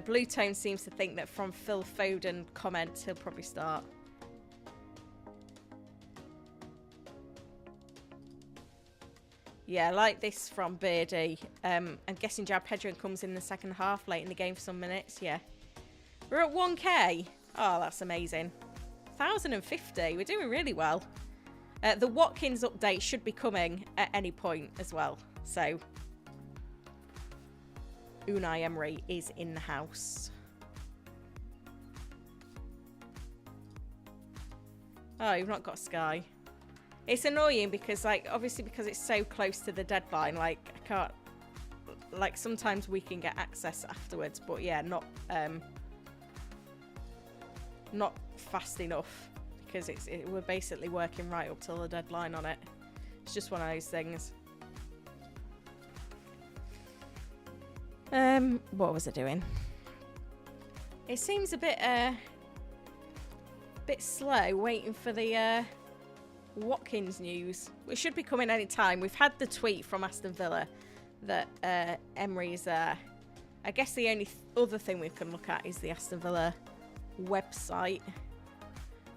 Blue Tone seems to think that from Phil Foden comments, he'll probably start. Yeah, like this from Beardy. I'm guessing João Pedro comes in the second half, late in the game for some minutes. Yeah. We're at 1k. Oh, that's amazing. 1,050. We're doing really well. The Watkins update should be coming at any point as well. So, Unai Emery is in the house. Oh, you've not got Sky. It's annoying because, obviously because it's so close to the deadline, I can't, sometimes we can get access afterwards, but yeah, not fast enough because we're basically working right up till the deadline on it. It's just one of those things. What was I doing? It seems a bit slow waiting for the Watkins news. It should be coming any time. We've had the tweet from Aston Villa that Emery is there. I guess the only other thing we can look at is the Aston Villa website.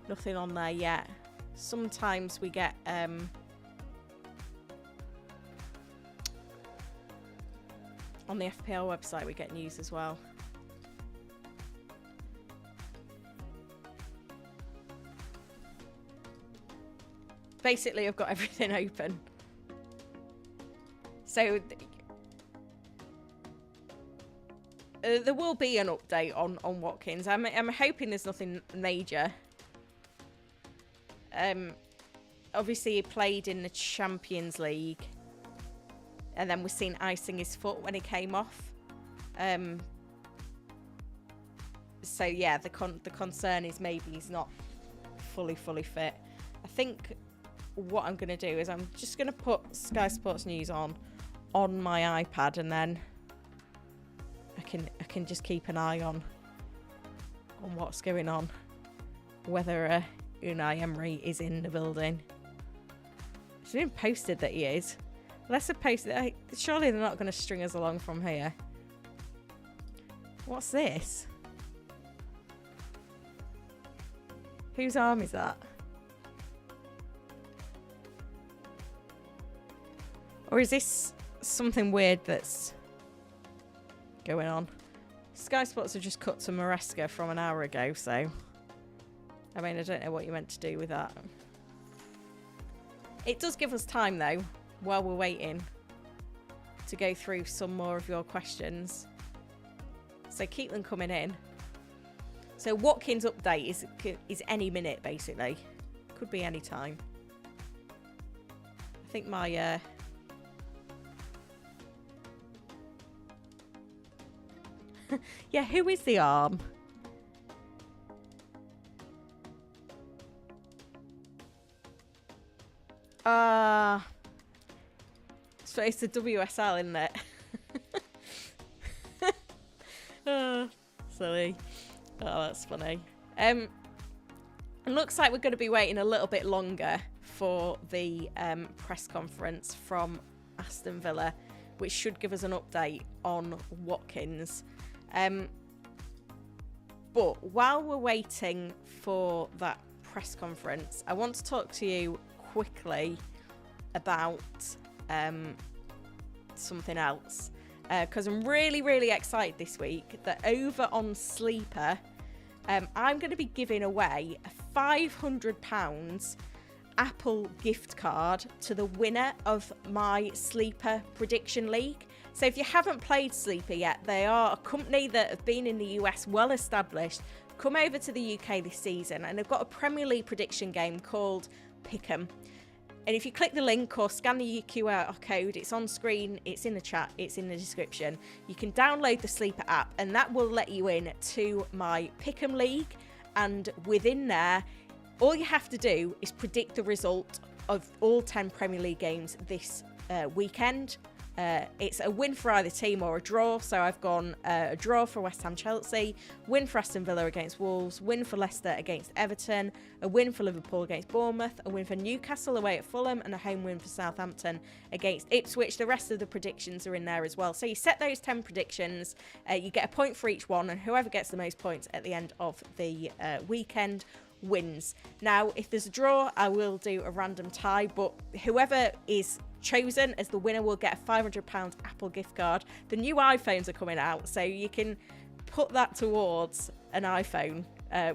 Nothing on there yet. Sometimes we get on the FPL website we get news as well. Basically, I've got everything open. So there will be an update on Watkins. I'm hoping there's nothing major. Obviously, he played in the Champions League, and then we've seen icing his foot when he came off. So yeah, the concern is maybe he's not fully fit. I think what I'm going to do is I'm just going to put Sky Sports News on my iPad, and then I can just keep an eye on what's going on, whether Unai Emery is in the building. It's been posted that he is. Unless they posted, surely they're not going to string us along from here. What's this? Whose arm is that? Or is this something weird that's going on? Sky Sports have just cut to Maresca from an hour ago, so... I mean, I don't know what you're meant to do with that. It does give us time, though, while we're waiting, to go through some more of your questions. So keep them coming in. So Watkins update is any minute, basically. Could be any time. I think my... yeah, who is the arm? So it's the WSL, isn't it? Oh, silly. Oh, that's funny. It looks like we're going to be waiting a little bit longer for the press conference from Aston Villa, which should give us an update on Watkins. But while we're waiting for that press conference, I want to talk to you quickly about something else, because I'm really, really excited this week that over on Sleeper, I'm going to be giving away a £500 Apple gift card to the winner of my Sleeper Prediction League. So if you haven't played Sleeper yet, they are a company that have been in the US, well established, come over to the UK this season, and they've got a Premier League prediction game called Pick'em. And if you click the link or scan the QR code, it's on screen, it's in the chat, it's in the description. You can download the Sleeper app, and that will let you in to my Pick'em League. And within there, all you have to do is predict the result of all 10 Premier League games this weekend. It's a win for either team or a draw. So I've gone a draw for West Ham Chelsea, win for Aston Villa against Wolves, win for Leicester against Everton, a win for Liverpool against Bournemouth, a win for Newcastle away at Fulham, and a home win for Southampton against Ipswich. The rest of the predictions are in there as well. So you set those 10 predictions, you get a point for each one, and whoever gets the most points at the end of the weekend wins. Now, if there's a draw, I will do a random tie, but whoever is chosen as the winner will get a £500 Apple gift card. The new iPhones are coming out, so you can put that towards an iPhone,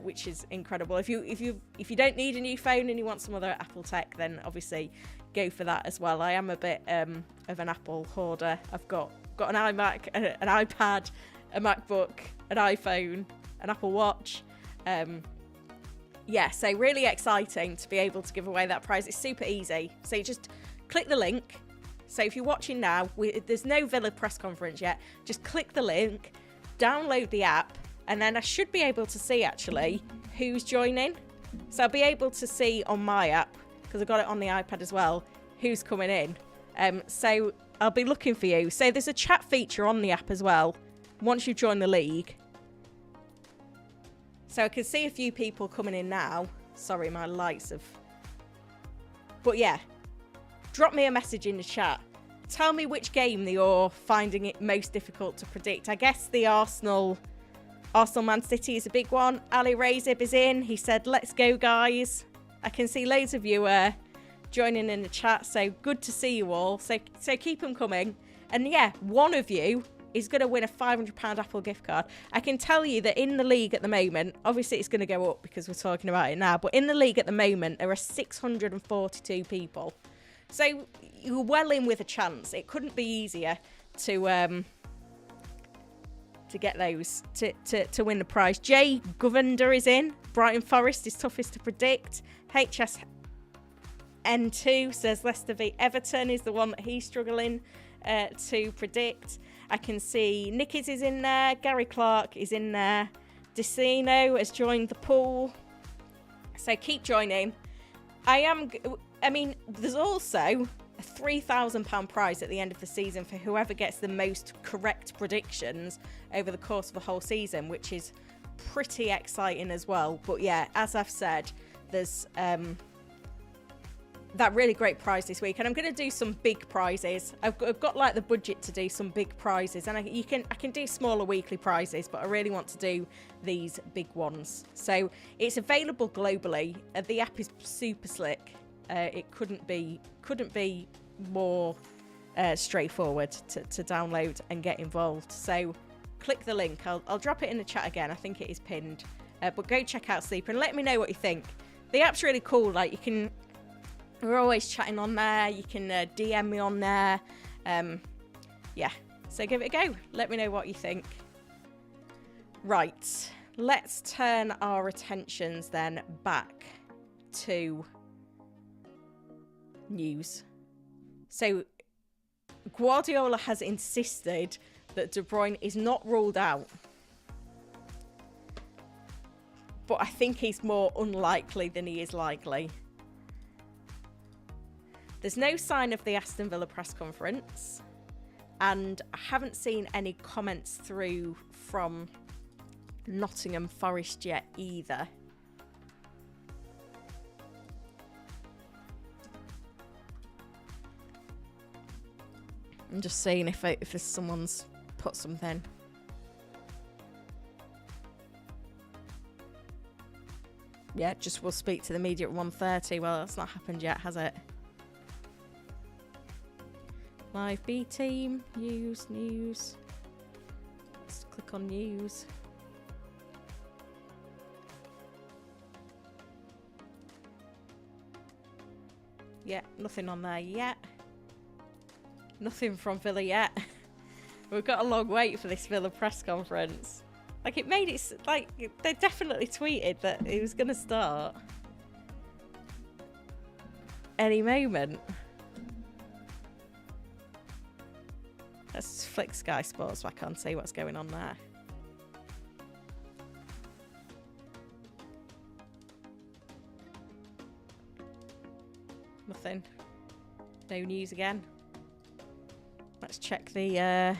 which is incredible. If you don't need a new phone and you want some other Apple tech, then obviously go for that as well. I am a bit of an Apple hoarder. I've got an iMac, an iPad, a MacBook, an iPhone, an Apple Watch. Yeah, so really exciting to be able to give away that prize. It's super easy. So you just click the link. So if you're watching now, there's no Villa press conference yet. Just click the link, download the app, and then I should be able to see actually who's joining. So I'll be able to see on my app, because I've got it on the iPad as well, who's coming in. So I'll be looking for you. So there's a chat feature on the app as well, once you've joined the league. So I can see a few people coming in now. Sorry, my lights have... But yeah, drop me a message in the chat. Tell me which game that you're finding it most difficult to predict. I guess the Arsenal Man City is a big one. Ali Razib is in. He said, let's go, guys. I can see loads of you joining in the chat. So good to see you all. So keep them coming. And yeah, one of you is going to win a £500 Apple gift card. I can tell you that in the league at the moment, obviously it's going to go up because we're talking about it now, but in the league at the moment, there are 642 people. So you're well in with a chance. It couldn't be easier to get those, to win the prize. Jay Govender is in. Brighton Forest is toughest to predict. HSN2 says Leicester v Everton is the one that he's struggling to predict. I can see Nicky's is in there. Gary Clark is in there. Decino has joined the pool. So keep joining. There's also a £3,000 prize at the end of the season for whoever gets the most correct predictions over the course of the whole season, which is pretty exciting as well. But yeah, as I've said, there's that really great prize this week, and I'm going to do some big prizes. I've got like the budget to do some big prizes, and I can do smaller weekly prizes, but I really want to do these big ones. So it's available globally. The app is super slick. It couldn't be more straightforward to download and get involved. So click the link. I'll drop it in the chat again. I think it is pinned. But go check out Sleeper and let me know what you think. The app's really cool. Like, you can... We're always chatting on there. You can DM me on there. Yeah, so give it a go. Let me know what you think. Right, let's turn our attentions then back to news. So Guardiola has insisted that De Bruyne is not ruled out. But I think he's more unlikely than he is likely. There's no sign of the Aston Villa press conference. And I haven't seen any comments through from Nottingham Forest yet either. I'm just seeing if someone's put something. Yeah, just we'll speak to the media at 1:30. Well, that's not happened yet, has it? Live B team, news. Let's click on news. Yeah, nothing on there yet. Nothing from Villa yet. We've got a long wait for this Villa press conference. Like, it made it, like, they definitely tweeted that it was going to start any moment. Let's flick Sky Sports back on, see what's going on there. Nothing. No news again. Let's check the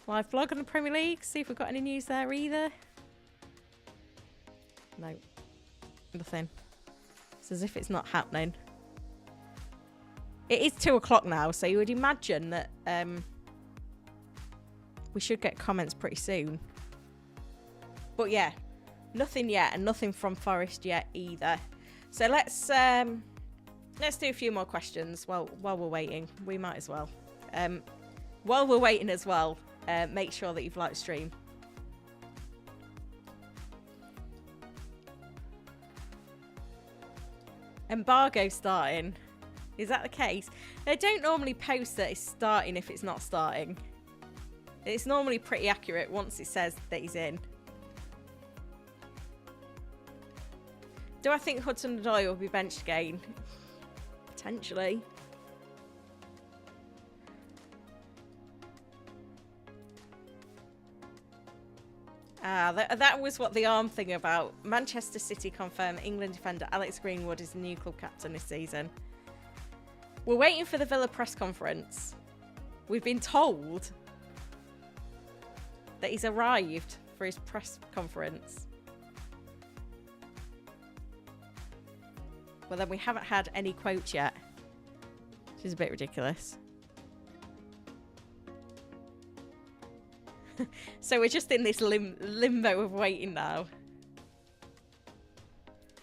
live blog on the Premier League, see if we've got any news there either. No. Nothing. It's as if it's not happening. It is 2 o'clock now, so you would imagine that we should get comments pretty soon. But yeah, nothing yet, and nothing from Forest yet either. So let's do a few more questions while we're waiting. We might as well. While we're waiting as well, make sure that you've liked the stream. Embargo starting. Is that the case? They don't normally post that it's starting if it's not starting. It's normally pretty accurate once it says that he's in. Do I think Hudson-Odoi will be benched again? Potentially. That was what the arm thing about. Manchester City confirm England defender Alex Greenwood is the new club captain this season. We're waiting for the Villa press conference. We've been told that he's arrived for his press conference. Well, then we haven't had any quotes yet, which is a bit ridiculous. So we're just in this limbo of waiting now.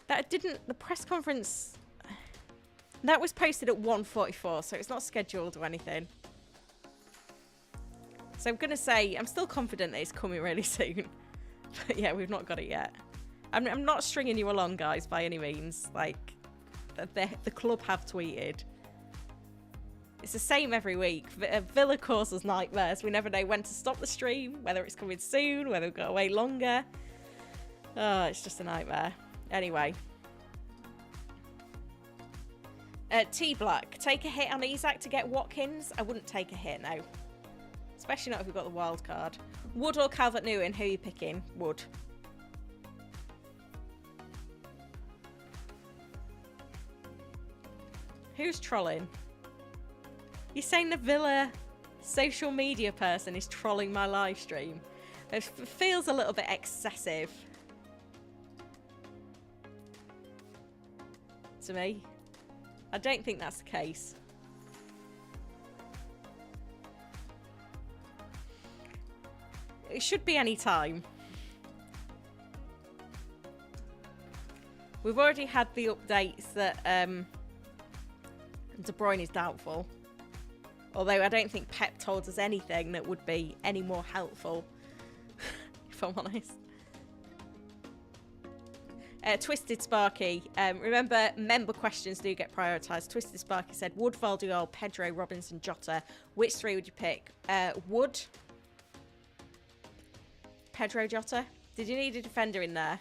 The press conference, that was posted at 1:44, so it's not scheduled or anything. So I'm going to say, I'm still confident that it's coming really soon. But yeah, we've not got it yet. I'm not stringing you along, guys, by any means. Like, the club have tweeted. It's the same every week. Villa causes nightmares. We never know when to stop the stream, whether it's coming soon, whether we've got to wait longer. Oh, it's just a nightmare. Anyway. T Black, take a hit on Isak to get Watkins? I wouldn't take a hit, no. Especially not if we've got the wild card. Wood or Calvert-Lewin, who are you picking? Wood. Who's trolling? You're saying the Villa social media person is trolling my live stream? It feels a little bit excessive to me. I don't think that's the case. It should be any time. We've already had the updates that De Bruyne is doubtful. Although I don't think Pep told us anything that would be any more helpful, if I'm honest. Twisted Sparky. Remember, member questions do get prioritised. Twisted Sparky said, Wood, Valdiol, Pedro, Robinson, Jota. Which three would you pick? Wood, Pedro, Jota. Did you need a defender in there?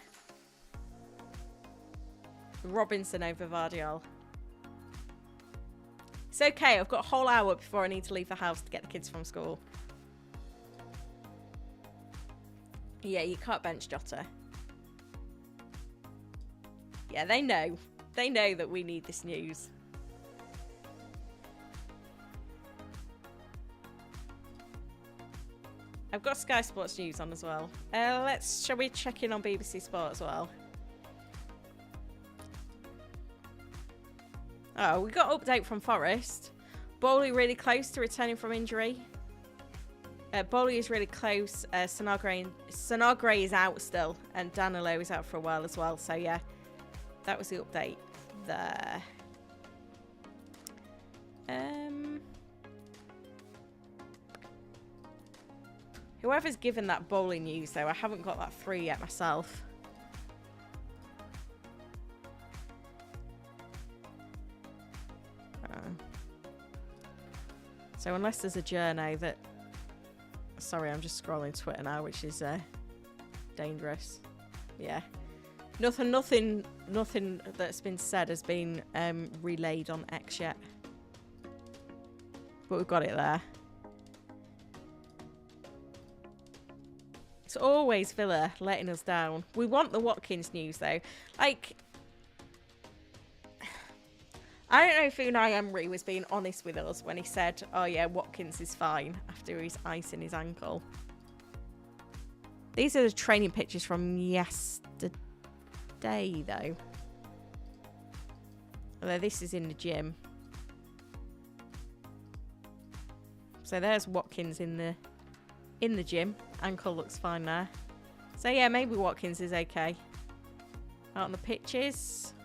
Robinson over Vardiol. It's okay, I've got a whole hour before I need to leave the house to get the kids from school. Yeah, you can't bench Jota. Yeah, they know. They know that we need this news. I've got Sky Sports News on as well. Shall we check in on BBC Sport as well? Oh, we got an update from Forest. Bowley really close to returning from injury. Bowley is really close. Sonagre is out still. And Danilo is out for a while as well. So, yeah, that was the update there. Whoever's given that Bowley news, though, I haven't got that through yet myself. So unless there's a journey that... Sorry, I'm just scrolling Twitter now, which is dangerous. Yeah. Nothing that's been said has been relayed on X yet. But we've got it there. It's always Villa letting us down. We want the Watkins news, though. Like... I don't know if Unai Emery was being honest with us when he said, oh yeah, Watkins is fine after he's icing his ankle. These are the training pictures from yesterday, though. Although this is in the gym. So there's Watkins in the gym. Ankle looks fine there. So yeah, maybe Watkins is okay. Out on the pitches.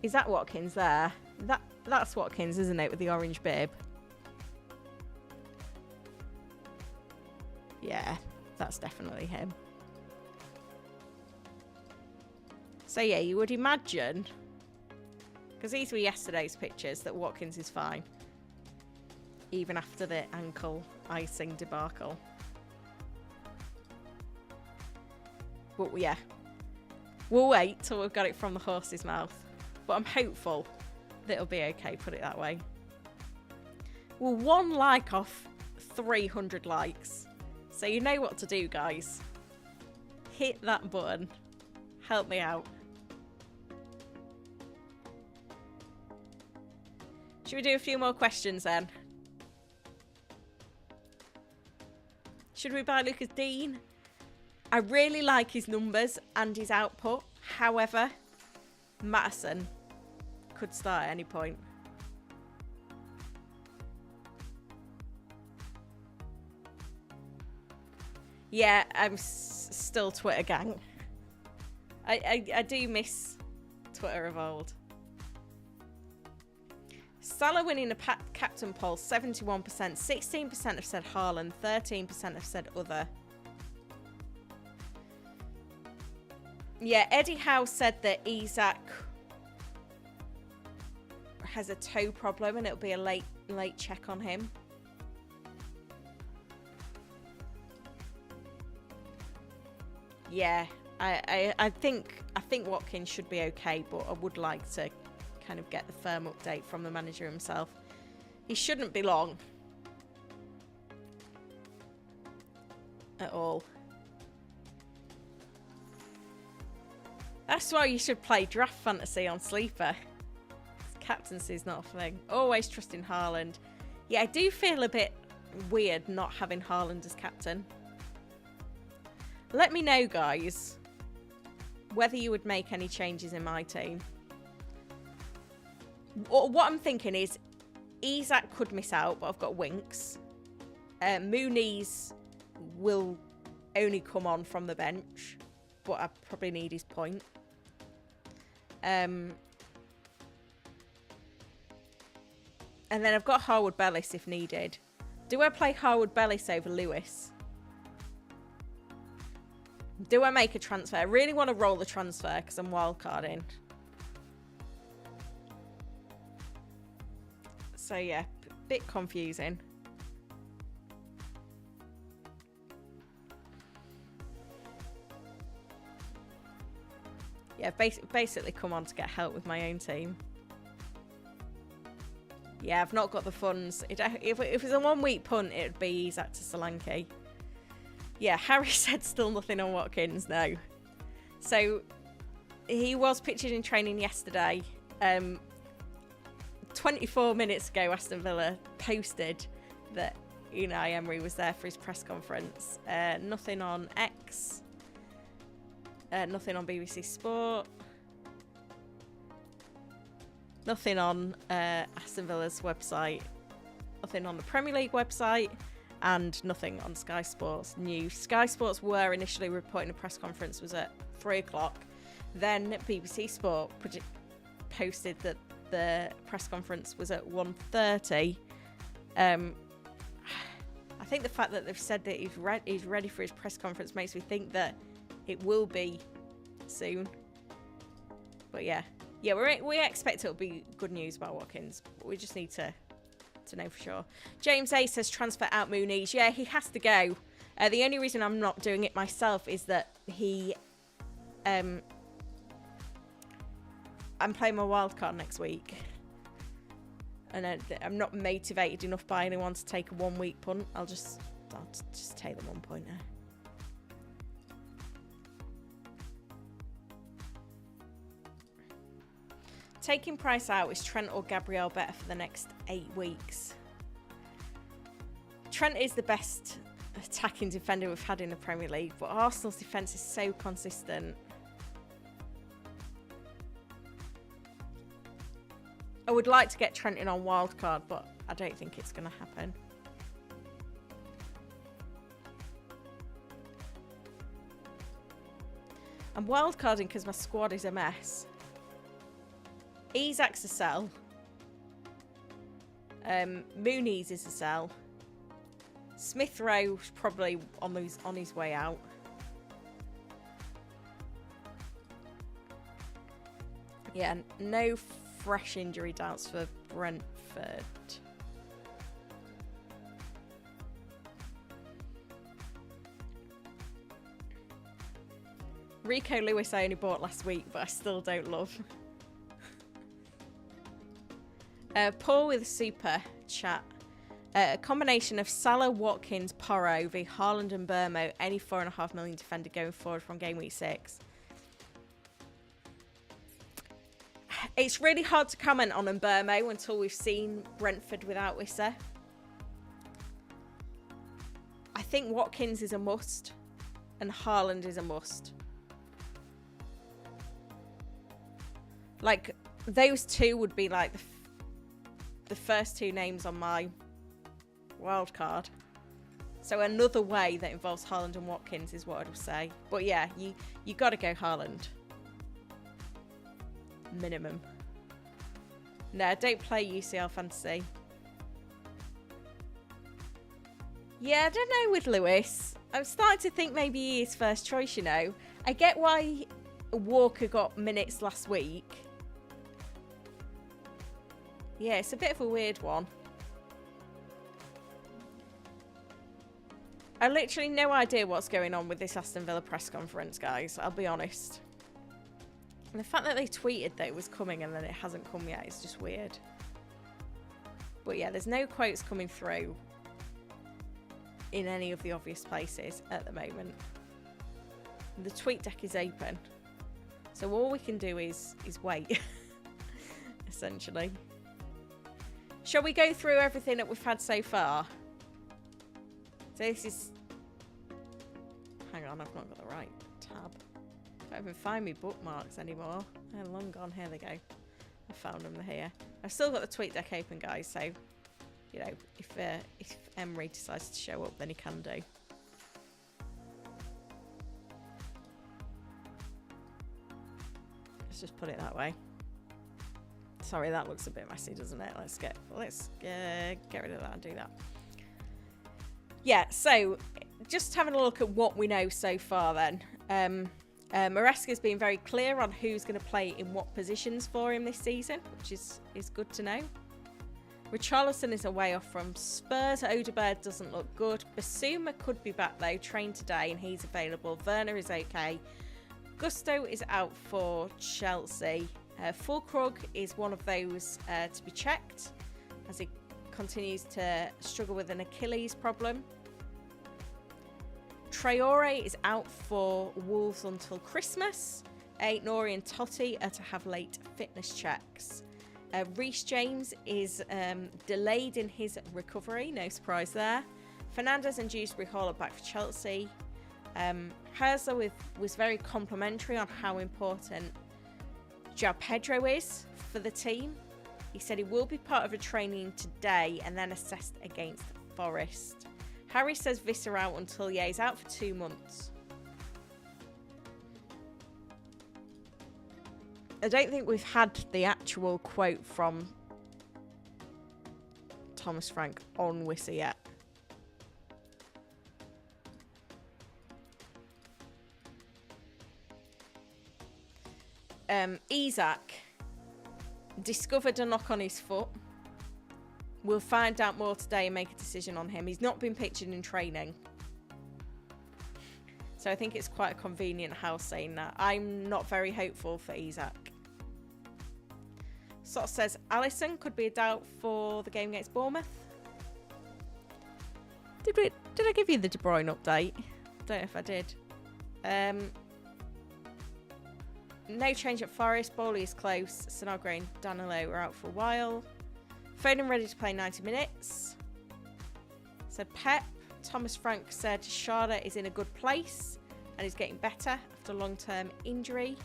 Is that Watkins there? That's Watkins, isn't it, with the orange bib? Yeah, that's definitely him. So yeah, you would imagine, because these were yesterday's pictures, that Watkins is fine. Even after the ankle icing debacle. But yeah, we'll wait till we've got it from the horse's mouth. But I'm hopeful that it'll be okay, put it that way. Well, 1 like off 300 likes. So you know what to do, guys. Hit that button. Help me out. Should we do a few more questions then? Should we buy Lucas Dean? I really like his numbers and his output. However, Maddison could start at any point. Yeah, I'm still Twitter gang. I do miss Twitter of old. Salah winning the captain poll, 71%. 16% have said Haaland, 13% have said other. Yeah, Eddie Howe said that Isak has a toe problem and it'll be a late check on him. Yeah, I think Watkins should be okay, but I would like to kind of get the firm update from the manager himself. He shouldn't be long at all. That's why you should play draft fantasy on Sleeper. Captaincy's not a thing. Always trusting Haaland. Yeah, I do feel a bit weird not having Haaland as captain. Let me know, guys, whether you would make any changes in my team. What I'm thinking is Isak could miss out, but I've got Winks. Mooney's will only come on from the bench, but I probably need his point. And then I've got Harwood Bellis if needed. Do I play Harwood Bellis over Lewis? Do I make a transfer? I really want to roll the transfer because I'm wildcarding. So yeah, bit confusing. Yeah, basically come on to get help with my own team. Yeah, I've not got the funds. If it's a 1 week punt, it would be Isak to Solanke. Yeah, Harry said still nothing on Watkins, no. So, he was pictured in training yesterday. 24 minutes ago, Aston Villa posted that Unai Emery was there for his press conference. Nothing on X. Nothing on BBC Sport. Nothing on Aston Villa's website. Nothing on the Premier League website. And nothing on Sky Sports News. Sky Sports were initially reporting the press conference was at 3 o'clock. Then BBC Sport posted that the press conference was at 1:30. I think the fact that they've said that he's ready for his press conference makes me think that it will be soon. But yeah, we expect it'll be good news about Watkins. But we just need to know for sure. James A says transfer out Muniz. Yeah, he has to go. The only reason I'm not doing it myself is that I'm playing my wild card next week, and I'm not motivated enough by anyone to take a 1 week punt. I'll just take the 1 pointer. Taking Price out, is Trent or Gabriel better for the next 8 weeks? Trent is the best attacking defender we've had in the Premier League, but Arsenal's defence is so consistent. I would like to get Trent in on wildcard, but I don't think it's going to happen. I'm wildcarding because my squad is a mess. Isak's a sell. Muniz is a sell. Smith Rowe's probably on his way out. Yeah, no fresh injury doubts for Brentford. Rico Lewis I only bought last week, but I still don't love. Paul with a super chat. A combination of Salah, Watkins, Porro v Haaland and Burmo. Any 4.5 million defender going forward from game week 6. It's really hard to comment on Burmo until we've seen Brentford without Wissa. I think Watkins is a must and Haaland is a must. Like, those two would be like the first two names on my wild card. So another way that involves Haaland and Watkins is what I would say. But yeah, you got to go Haaland. Minimum. No, don't play UCL Fantasy. Yeah, I don't know with Lewis. I'm starting to think maybe he is first choice, you know. I get why Walker got minutes last week. Yeah, it's a bit of a weird one. I literally no idea what's going on with this Aston Villa press conference, guys. I'll be honest. And the fact that they tweeted that it was coming and then it hasn't come yet is just weird. But yeah, there's no quotes coming through in any of the obvious places at the moment. The tweet deck is open. So all we can do is wait, essentially. Shall we go through everything that we've had so far? So this is... Hang on, I've not got the right tab. I don't even find me bookmarks anymore. They're long gone. Here they go. I found them here. I've still got the tweet deck open, guys, so, you know, if Emery decides to show up, then he can do. Let's just put it that way. Sorry, that looks a bit messy, doesn't it? Let's get rid of that and do that. Yeah, so just having a look at what we know so far then. Maresca's been very clear on who's going to play in what positions for him this season, which is good to know. Richarlison is away off from Spurs. Odegaard doesn't look good. Basuma could be back though, trained today, and he's available. Werner is okay. Gusto is out for Chelsea. Fulkrug is one of those to be checked as he continues to struggle with an Achilles problem. Traore is out for Wolves until Christmas. Aït-Nouri and Totti are to have late fitness checks. Reece James is delayed in his recovery, no surprise there. Fernandes and Dewsbury Hall are back for Chelsea. Herzler was very complimentary on how important João Pedro is for the team. He said he will be part of a training today and then assessed against Forest. Harry says Visser out until, he's out for 2 months. I don't think we've had the actual quote from Thomas Frank on Visser yet. Isak discovered a knock on his foot. We'll find out more today and make a decision on him. He's not been pictured in training. So I think it's quite a convenient house saying that. I'm not very hopeful for Isak. Sort of says Alisson could be a doubt for the game against Bournemouth. Did I give you the De Bruyne update? Don't know if I did. No change at Forest. Bowley is close. Sinogre and Danilo are out for a while. Foden ready to play 90 minutes. Said Pep. Thomas Frank said Schade is in a good place and is getting better after a long-term injury.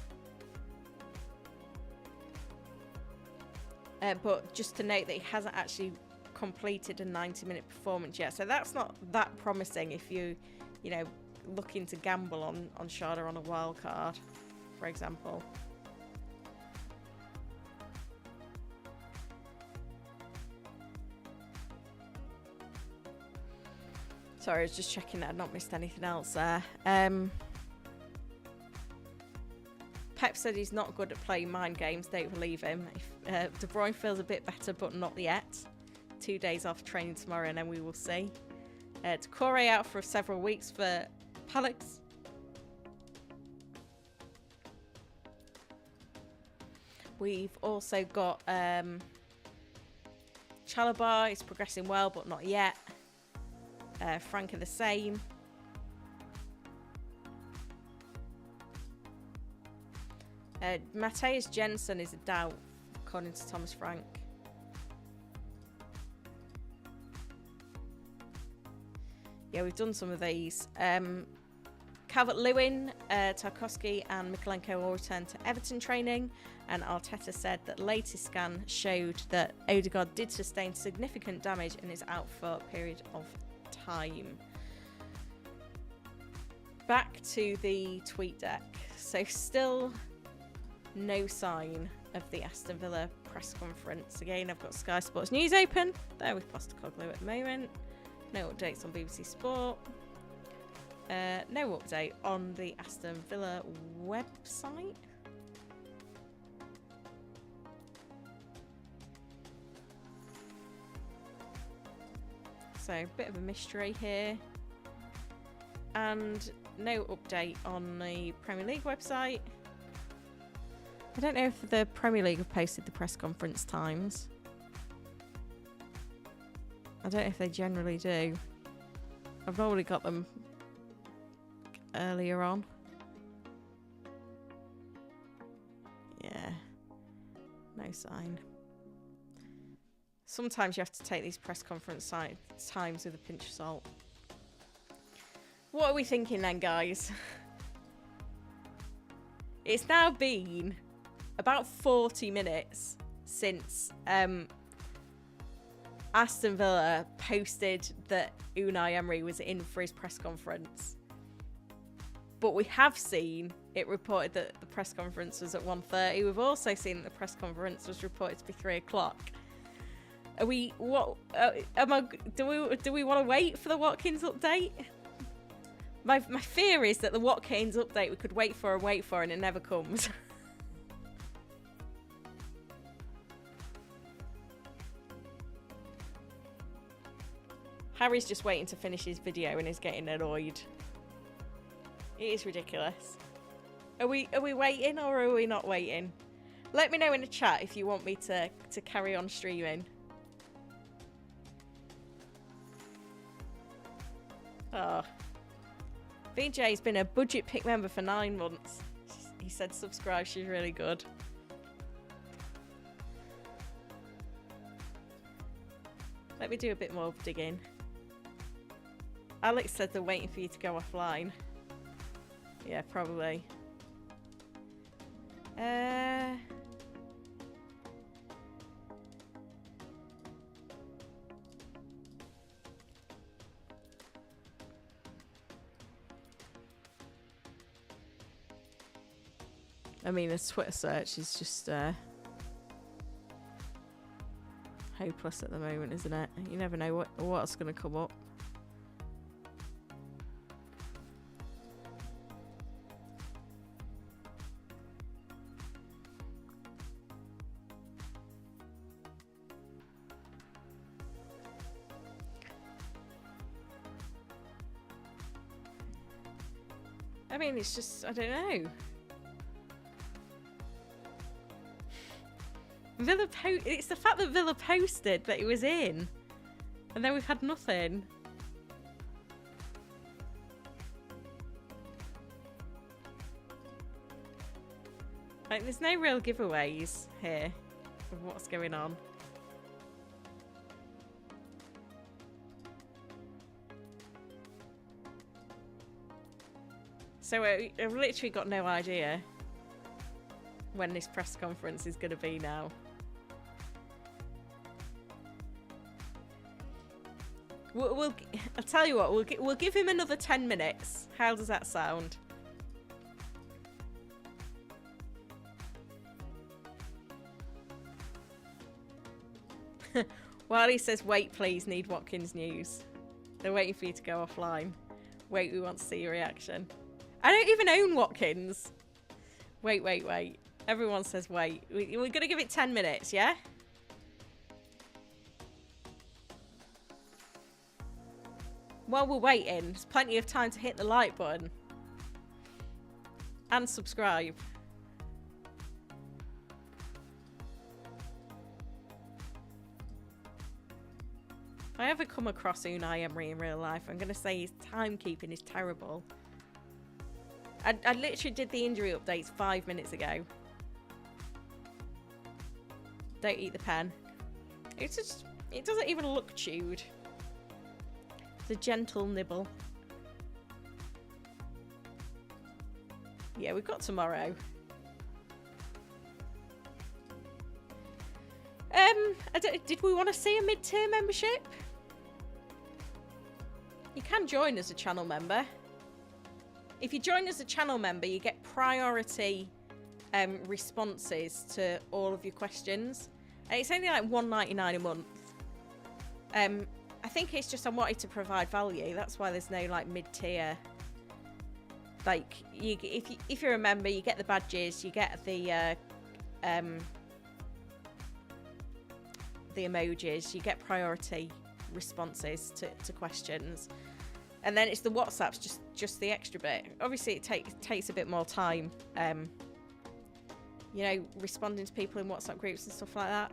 But just to note that he hasn't actually completed a 90-minute performance yet. So that's not that promising if you looking to gamble on Schade on a wild card, for example. Sorry, I was just checking that I'd not missed anything else there. Pep said he's not good at playing mind games. Don't believe him. De Bruyne feels a bit better, but not yet. 2 days off training tomorrow, and then we will see. Decore out for several weeks for Palace. We've also got Chalobah is progressing well, but not yet. Frank are the same. Mateus Jensen is a doubt, according to Thomas Frank. Yeah, we've done some of these. Calvert-Lewin, Tarkowski and Mikolenko all returned to Everton training, and Arteta said that latest scan showed that Odegaard did sustain significant damage and is out for a period of time. Back to the tweet deck. So still no sign of the Aston Villa press conference. Again, I've got Sky Sports News open. There with Postecoglou at the moment. No updates on BBC Sport. No update on the Aston Villa website. So, a bit of a mystery here. And no update on the Premier League website. I don't know if the Premier League have posted the press conference times. I don't know if they generally do. I've already got them earlier on. Yeah. No sign. Sometimes you have to take these press conference times with a pinch of salt. What are we thinking then, guys? It's now been about 40 minutes since Aston Villa posted that Unai Emery was in for his press conference. But we have seen it reported that the press conference was at 1:30. We've also seen that the press conference was reported to be 3 o'clock. Are we, what, do we want to wait for the Watkins update? My fear is that the Watkins update we could wait for and it never comes. Harry's just waiting to finish his video and is getting annoyed. It is ridiculous. Are we waiting or are we not waiting? Let me know in the chat if you want me to carry on streaming. Oh. VJ's been a budget pick member for 9 months. He said subscribe, she's really good. Let me do a bit more digging. Alex said they're waiting for you to go offline. Yeah, probably. I mean, a Twitter search is just hopeless at the moment, isn't it? You never know what's going to come up. I mean, it's just, I don't know. It's the fact that Villa posted that it was in, and then we've had nothing. Like, there's no real giveaways here of what's going on. So I've literally got no idea when this press conference is going to be now. I'll tell you what, we'll give him another 10 minutes. How does that sound? Wiley says, wait please, need Watkins news. They're waiting for you to go offline. Wait, we want to see your reaction. I don't even own Watkins. Wait. Everyone says wait. We're going to give it 10 minutes, yeah? While we're waiting, there's plenty of time to hit the like button. And subscribe. If I ever come across Unai Emery in real life, I'm going to say his timekeeping is terrible. I literally did the injury updates 5 minutes ago. Don't eat the pen. It doesn't even look chewed. It's a gentle nibble. Yeah, we've got tomorrow. Did we want to see a mid-tier membership? You can join as a channel member. If you join as a channel member, you get priority responses to all of your questions. And it's only like $1.99 a month. I think it's just I wanted to provide value. That's why there's no like mid-tier. Like if you're a member, you get the badges, you get the emojis, you get priority responses to questions. And then it's the WhatsApps, just the extra bit. Obviously, it takes a bit more time, you know, responding to people in WhatsApp groups and stuff like that.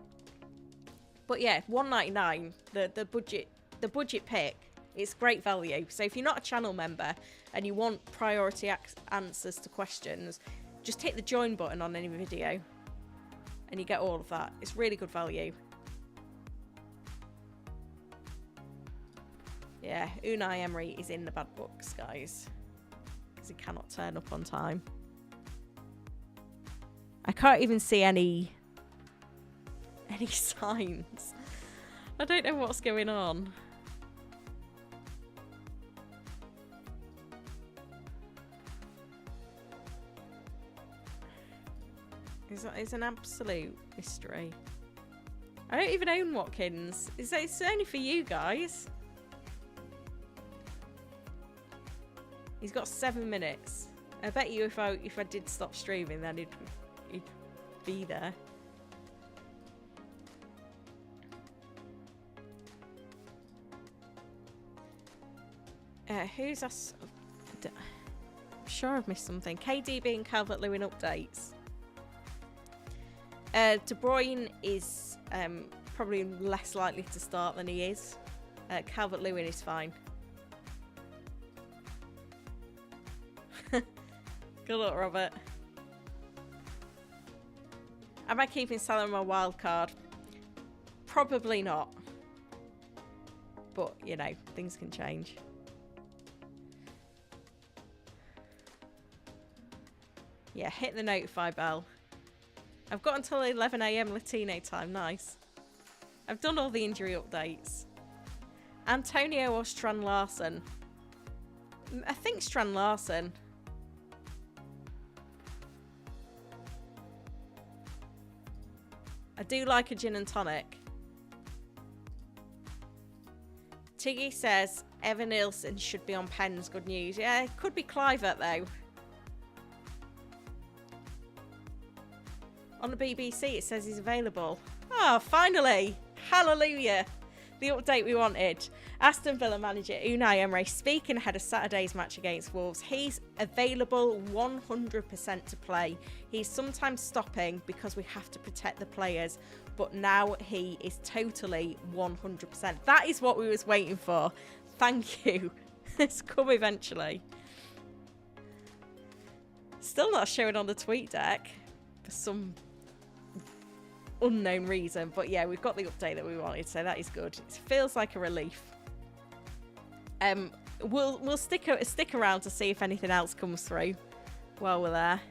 But yeah, $1.99, the budget pick, it's great value. So if you're not a channel member and you want priority answers to questions, just hit the join button on any video, and you get all of that. It's really good value. Yeah, Unai Emery is in the bad books, guys, because he cannot turn up on time. I can't even see any signs. I don't know what's going on. is an absolute mystery. I don't even own Watkins. It's only for you guys. He's got 7 minutes. I bet you if I did stop streaming, then he'd be there. Who's us? I'm sure I've missed something. KDB and Calvert-Lewin updates. De Bruyne is probably less likely to start than he is. Calvert-Lewin is fine. Good luck, Robert. Am I keeping Salah on my wild card? Probably not. But, you know, things can change. Yeah, hit the notify bell. I've got until 11 AM Latino time. Nice. I've done all the injury updates. Antonio or Strand Larsen? I think Strand Larsen. I do like a gin and tonic. Tiggy says Evan Nilsson should be on pens. Good news. Yeah, it could be Clivert though. On the BBC it says he's available. Oh, finally. Hallelujah. The update we wanted. Aston Villa manager Unai Emery speaking ahead of Saturday's match against Wolves. He's available 100% to play. He's sometimes stopping because we have to protect the players, but now he is totally 100%. That is what we was waiting for. Thank you. It's come eventually. Still not showing on the tweet deck for some unknown reason, but yeah, we've got the update that we wanted, so that is good. It feels like a relief. We'll stick around to see if anything else comes through while we're there.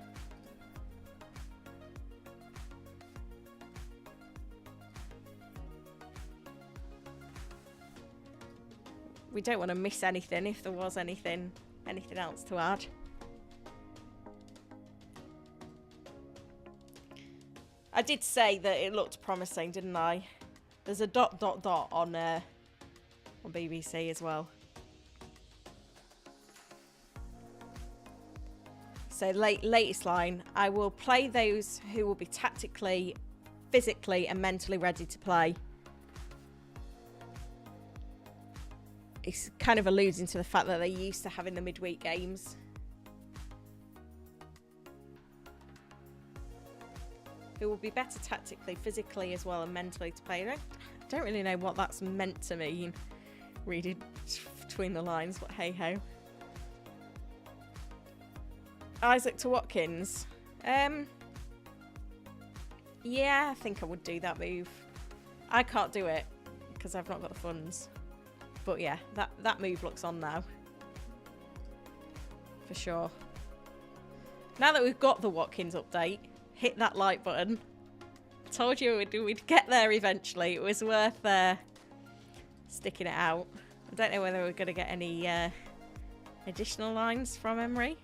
We don't want to miss anything if there was anything else to add. I did say that it looked promising, didn't I? There's a ... on BBC as well. So latest line, I will play those who will be tactically, physically and mentally ready to play. It's kind of alluding to the fact that they're used to having the midweek games. Who will be better tactically, physically as well and mentally to play. I don't really know what that's meant to mean, reading between the lines, but hey ho. Isaac to Watkins. Yeah, I think I would do that move. I can't do it because I've not got the funds. But yeah, that move looks on now. For sure. Now that we've got the Watkins update, hit that like button. Told you we'd get there eventually. It was worth sticking it out. I don't know whether we're going to get any additional lines from Emery.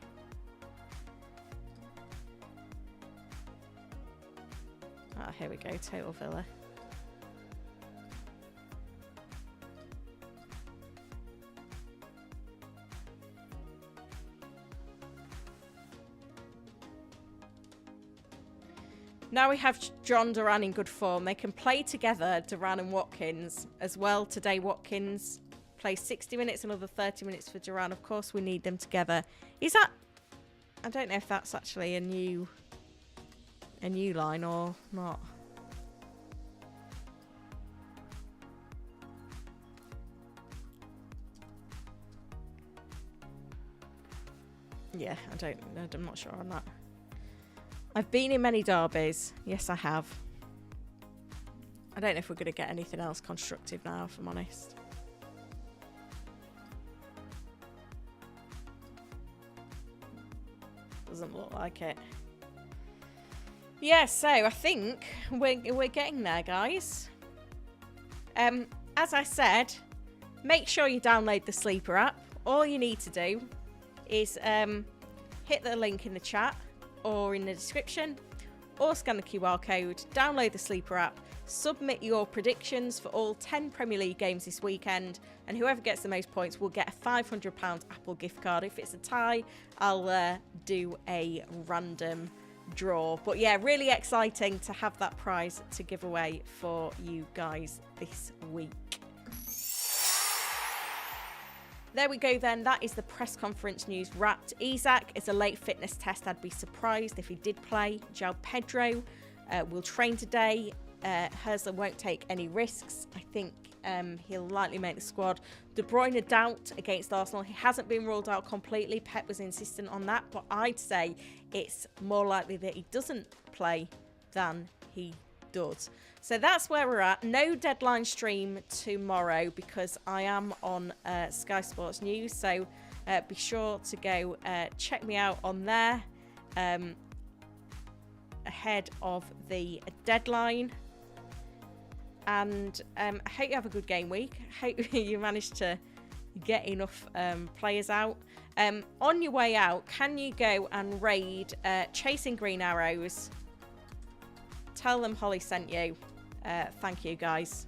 Ah, here we go. Total Villa. Now we have John Duran in good form. They can play together, Duran and Watkins, as well. Today, Watkins plays 60 minutes, another 30 minutes for Duran. Of course, we need them together. Is that... I don't know if that's actually a new line or not. Yeah, I'm not sure on that. I've been in many derbies. Yes, I have. I don't know if we're going to get anything else constructive now, if I'm honest. Doesn't look like it. Yeah, so I think we're getting there, guys. As I said, make sure you download the Sleeper app. All you need to do is hit the link in the chat or in the description, or scan the QR code, download the Sleeper app, submit your predictions for all 10 Premier League games this weekend, and whoever gets the most points will get a £500 Apple gift card. If it's a tie, I'll do a random draw. But yeah, really exciting to have that prize to give away for you guys this week. There we go then, that is the press conference news wrapped. Isak is a late fitness test. I'd be surprised if he did play. João Pedro will train today. Herzler won't take any risks. I think he'll likely make the squad. De Bruyne a doubt against Arsenal. He hasn't been ruled out completely. Pep was insistent on that, but I'd say it's more likely that he doesn't play than he does. So that's where we're at. No deadline stream tomorrow because I am on Sky Sports News. So be sure to go check me out on there ahead of the deadline. And I hope you have a good game week. I hope you managed to get enough players out. On your way out, can you go and raid Chasing Green Arrows? Tell them Holly sent you. Thank you, guys.